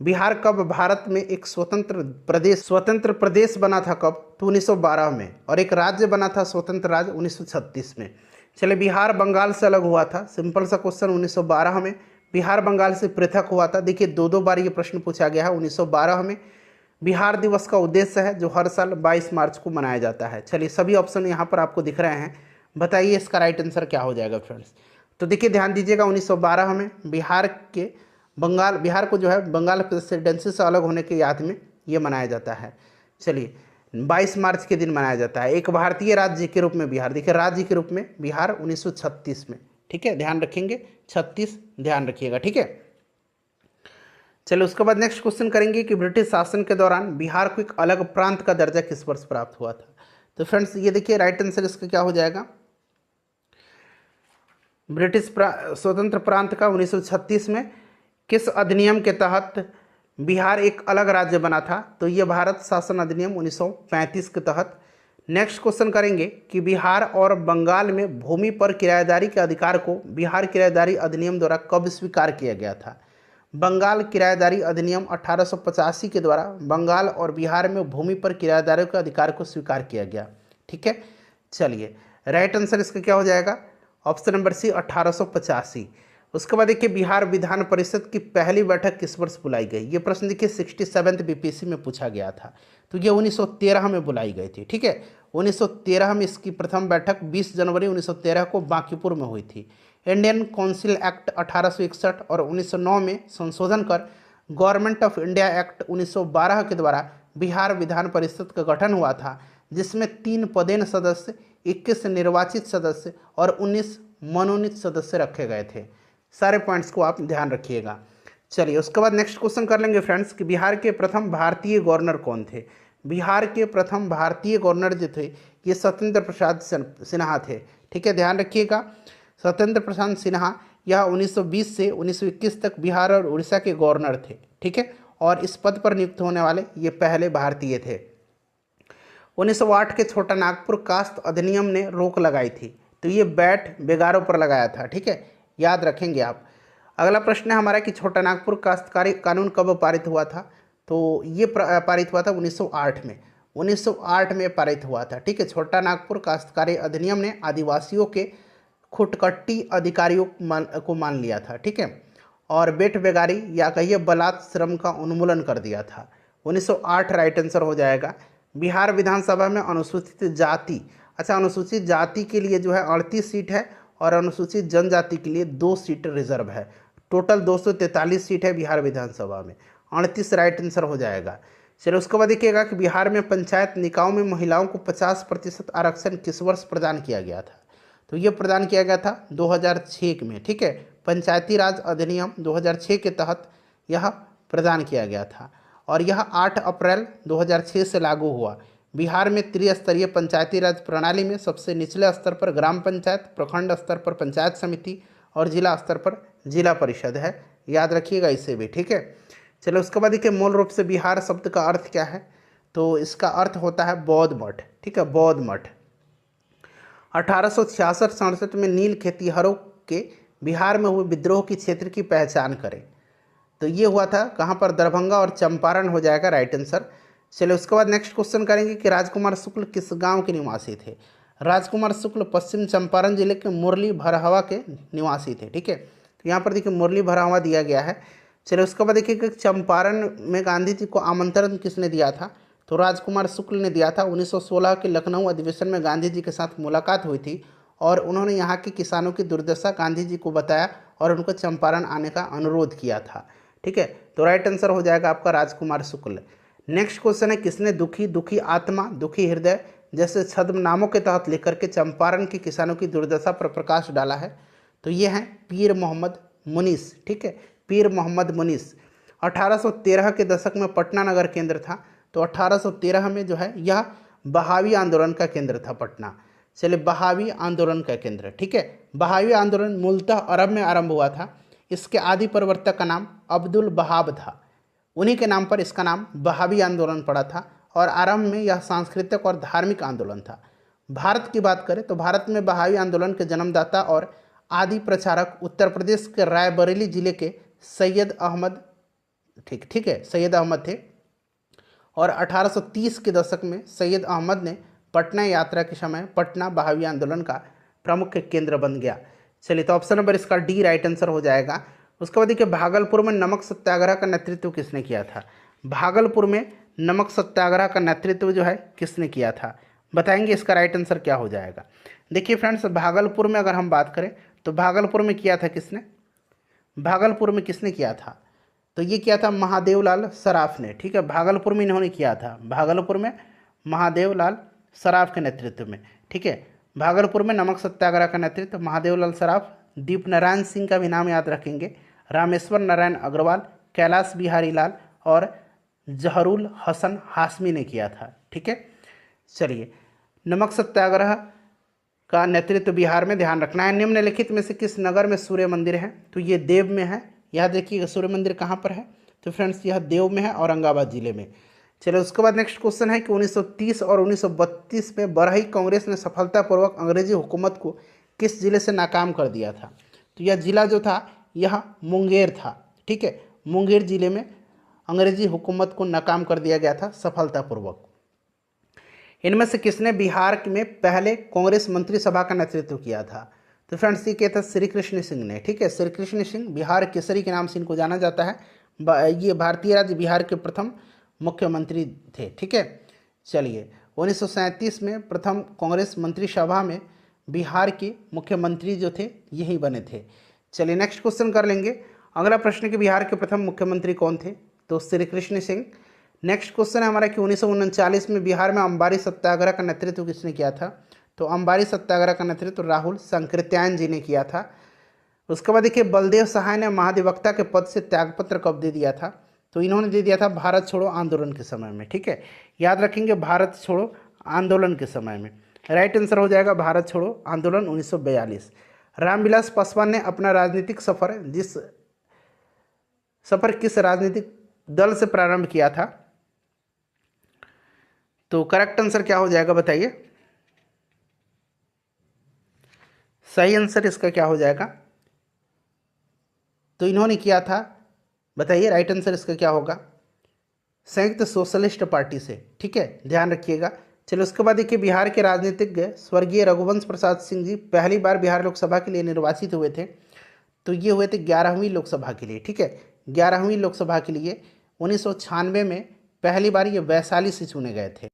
बिहार कब भारत में एक स्वतंत्र प्रदेश बना था कब? तो 1912 में। और एक राज्य बना था स्वतंत्र राज्य 1936 में। चले, बिहार बंगाल से अलग हुआ था, सिंपल सा क्वेश्चन 1912 में। बिहार बंगाल से पृथक हुआ था, देखिए दो बार ये प्रश्न पूछा गया है। 1912 में बिहार दिवस का उद्देश्य है जो हर साल 22 मार्च को मनाया जाता है। चलिए सभी ऑप्शन यहाँ पर आपको दिख रहे हैं, बताइए इसका राइट आंसर क्या हो जाएगा फ्रेंड्स। तो देखिए ध्यान दीजिएगा, 1912 में बिहार को जो है बंगाल प्रेसिडेंसी से अलग होने की याद में ये मनाया जाता है। चलिए 22 मार्च के दिन मनाया जाता है। एक भारतीय राज्य के रूप में बिहार, देखिए राज्य के रूप में बिहार 1936 में। ठीक है, ध्यान रखेंगे 36 ध्यान रखिएगा। ठीक है, चलिए उसके बाद नेक्स्ट क्वेश्चन करेंगे कि ब्रिटिश शासन के दौरान बिहार को एक अलग प्रांत का दर्जा किस वर्ष प्राप्त हुआ था? तो फ्रेंड्स ये देखिए राइट आंसर इसका क्या हो जाएगा? ब्रिटिश स्वतंत्र प्रांत का 1936 में किस अधिनियम के तहत बिहार एक अलग राज्य बना था? तो ये भारत शासन अधिनियम 1935 के तहत। नेक्स्ट क्वेश्चन करेंगे कि बिहार और बंगाल में भूमि पर किराएदारी के अधिकार को बिहार किराएदारी अधिनियम द्वारा कब स्वीकार किया गया था? बंगाल किराएदारी अधिनियम 1885 के द्वारा बंगाल और बिहार में भूमि पर किराएदारों के अधिकार को स्वीकार किया गया। ठीक है, चलिए राइट आंसर इसका क्या हो जाएगा? Option number C 1885। उसके बाद देखिए बिहार विधान परिषद की पहली बैठक किस वर्ष बुलाई गई? ये प्रश्न देखिए 67th बीपीएससी में पूछा गया था, तो ये 1913 में बुलाई गई थी। ठीक है, 1913 में इसकी प्रथम बैठक 20 जनवरी 1913 को बांकीपुर में हुई थी। इंडियन काउंसिल एक्ट 1861 और 1909 में संशोधन कर गवर्नमेंट ऑफ इंडिया एक्ट 1912 के द्वारा बिहार विधान परिषद का गठन हुआ था, जिसमें 3 पदेन सदस्य, 21 निर्वाचित सदस्य और 19 मनोनीत सदस्य रखे गए थे। सारे पॉइंट्स को आप ध्यान रखिएगा। चलिए उसके बाद नेक्स्ट क्वेश्चन कर लेंगे फ्रेंड्स कि बिहार के प्रथम भारतीय गवर्नर कौन थे? बिहार के प्रथम भारतीय गवर्नर जो थे ये सत्येंद्र प्रसाद सिन्हा थे। ठीक है, ध्यान रखिएगा सत्येंद्र प्रसाद सिन्हा यह 1920 से 1921 तक बिहार और उड़ीसा के गवर्नर थे। ठीक है, और इस पद पर नियुक्त होने वाले ये पहले भारतीय थे। 1908 के छोटा नागपुर कास्ट अधिनियम ने रोक लगाई थी, तो ये बैट बेगारों पर लगाया था। ठीक है, याद रखेंगे आप। अगला प्रश्न है हमारा कि छोटा नागपुर काश्तकारी कानून कब पारित हुआ था? तो ये पारित हुआ था 1908 में। 1908 में पारित हुआ था। ठीक है, छोटा नागपुर काश्तकारी अधिनियम ने आदिवासियों के खुटकट्टी अधिकारियों को मान लिया था। ठीक है, और बेट बेगारी या कहिए बलात् श्रम का उन्मूलन कर दिया था। 1908 राइट आंसर हो जाएगा। बिहार विधानसभा में अनुसूचित जाति, अच्छा अनुसूचित जाति के लिए जो है 38 सीट है और अनुसूचित जनजाति के लिए 2 सीट रिजर्व है। टोटल 243 सीट है बिहार विधानसभा में, 38 राइट आंसर हो जाएगा। चलिए उसके बाद देखिएगा कि बिहार में पंचायत निकायों में महिलाओं को 50% आरक्षण किस वर्ष प्रदान किया गया था? तो ये प्रदान किया गया था 2006 में। ठीक है, पंचायती राज अधिनियम 2006 के तहत यह प्रदान किया गया था और यह 8 अप्रैल 2006 से लागू हुआ। बिहार में त्रिस्तरीय पंचायती राज प्रणाली में सबसे निचले स्तर पर ग्राम पंचायत, प्रखंड स्तर पर पंचायत समिति और जिला स्तर पर जिला परिषद है। याद रखिएगा इसे भी। ठीक है, चलो उसके बाद देखिए मूल रूप से बिहार शब्द का अर्थ क्या है? तो इसका अर्थ होता है बौद्ध मठ। ठीक है, बौद्ध मठ। 1866-67 में नील खेतिहरों के बिहार में हुए विद्रोह की क्षेत्र की पहचान करें, तो ये हुआ था कहाँ पर? दरभंगा और चंपारण हो जाएगा राइट आंसर। चलिए उसके बाद नेक्स्ट क्वेश्चन करेंगे कि राजकुमार शुक्ल किस गांव के निवासी थे? राजकुमार शुक्ल पश्चिम चंपारण जिले के मुरली भरहवा के निवासी थे। ठीक है, तो यहाँ पर देखिए मुरली भरहवा दिया गया है। चलिए उसके बाद देखिए कि चंपारण में गांधी जी को आमंत्रण किसने दिया था? तो राजकुमार शुक्ल ने दिया था। 1916 के लखनऊ अधिवेशन में गांधी जी के साथ मुलाकात हुई थी और उन्होंने यहाँ के किसानों की दुर्दशा गांधी जी को बताया और उनको चंपारण आने का अनुरोध किया था। ठीक है, तो राइट आंसर हो जाएगा आपका राजकुमार शुक्ल। नेक्स्ट क्वेश्चन है, किसने दुखी, दुखी आत्मा, दुखी हृदय जैसे छद्म नामों के तहत लेकर के चंपारण के किसानों की दुर्दशा पर प्रकाश डाला है? तो ये हैं पीर मोहम्मद मुनीस। ठीक है, पीर मोहम्मद मुनीस। 1813 के दशक में पटना नगर केंद्र था, तो 1813 में जो है यह बहावी आंदोलन का केंद्र था पटना। चलिए, बहावी आंदोलन का केंद्र। ठीक है, बहावी आंदोलन मूलतः अरब में आरंभ हुआ था। इसके आदि प्रवर्तक का नाम अब्दुल बहाब था, उन्हीं के नाम पर इसका नाम बहावी आंदोलन पड़ा था और आरंभ में यह सांस्कृतिक और धार्मिक आंदोलन था। भारत की बात करें तो भारत में बहावी आंदोलन के जन्मदाता और आदि प्रचारक उत्तर प्रदेश के रायबरेली जिले के सैयद अहमद ठीक है सैयद अहमद थे और 1830 के दशक में सैयद अहमद ने पटना यात्रा के समय पटना बहावी आंदोलन का प्रमुख केंद्र बन गया। चलिए, तो ऑप्शन नंबर इसका डी राइट आंसर हो जाएगा। उसके बाद देखिए, भागलपुर में नमक सत्याग्रह का नेतृत्व किसने किया था? भागलपुर में नमक सत्याग्रह का नेतृत्व जो है किसने किया था, बताएंगे इसका राइट आंसर क्या हो जाएगा। देखिए फ्रेंड्स, भागलपुर में अगर हम बात करें तो भागलपुर में किया था किसने? भागलपुर में किसने किया था? तो ये किया था महादेवलाल सराफ ने। ठीक है, भागलपुर में इन्होंने किया था, भागलपुर में महादेवलाल सराफ के नेतृत्व में। ठीक है, भागलपुर में नमक सत्याग्रह का नेतृत्व महादेवलाल सराफ, दीप नारायण सिंह का भी नाम याद रखेंगे, रामेश्वर नारायण अग्रवाल, कैलाश बिहारी लाल और जहरुल हसन हाशमी ने किया था। ठीक है, चलिए, नमक सत्याग्रह का नेतृत्व बिहार में, ध्यान रखना है। निम्नलिखित में से किस नगर में सूर्य मंदिर है? तो ये देव में है। याद रखिएगा सूर्य मंदिर कहाँ पर है? तो फ्रेंड्स यह देव में है, औरंगाबाद जिले में। चलिए, उसके बाद नेक्स्ट क्वेश्चन है कि 1930 और 1932 में बरही कांग्रेस ने सफलतापूर्वक अंग्रेजी हुकूमत को किस जिले से नाकाम कर दिया था? तो यह जिला जो था यह मुंगेर था। ठीक है, मुंगेर जिले में अंग्रेजी हुकूमत को नाकाम कर दिया गया था सफलतापूर्वक। इनमें से किसने बिहार में पहले कांग्रेस मंत्रिसभा का नेतृत्व किया था? तो फ्रेंड्स ये क्या था? श्री कृष्ण सिंह ने। ठीक है, श्री कृष्ण सिंह बिहार केसरी के नाम से इनको जाना जाता है। ये भारतीय राज्य बिहार के प्रथम मुख्यमंत्री थे। ठीक है, चलिए, 1937 में प्रथम कांग्रेस मंत्रिसभा में बिहार के मुख्यमंत्री जो थे यही बने थे। चलिए, नेक्स्ट क्वेश्चन कर लेंगे। अगला प्रश्न कि बिहार के प्रथम मुख्यमंत्री कौन थे? तो श्री कृष्ण सिंह। नेक्स्ट क्वेश्चन है हमारा कि 1939 में बिहार में अंबारी सत्याग्रह का नेतृत्व किसने किया था? तो अंबारी सत्याग्रह का नेतृत्व राहुल संकृत्यायन जी ने किया था। उसके बाद देखिए, बलदेव सहाय ने महाधिवक्ता के पद से त्यागपत्र कब दे दिया था? तो इन्होंने दे दिया था भारत छोड़ो आंदोलन के समय में। ठीक है, याद रखेंगे भारत छोड़ो आंदोलन के समय में। राइट आंसर हो जाएगा भारत छोड़ो आंदोलन 1942। रामविलास पासवान ने अपना राजनीतिक सफर किस राजनीतिक दल से प्रारंभ किया था? तो करेक्ट आंसर क्या हो जाएगा बताइए? सही आंसर इसका क्या हो जाएगा? तो इन्होंने किया था, बताइए राइट आंसर इसका क्या होगा? संयुक्त सोशलिस्ट पार्टी से। ठीक है, ध्यान रखिएगा। चलो, उसके बाद देखिए, बिहार के राजनीतिज्ञ स्वर्गीय रघुवंश प्रसाद सिंह जी पहली बार बिहार लोकसभा के लिए निर्वाचित हुए थे। तो ये हुए थे 11वीं लोकसभा के लिए। ठीक है, 11वीं लोकसभा के लिए 1996 में पहली बार ये वैशाली से चुने गए थे।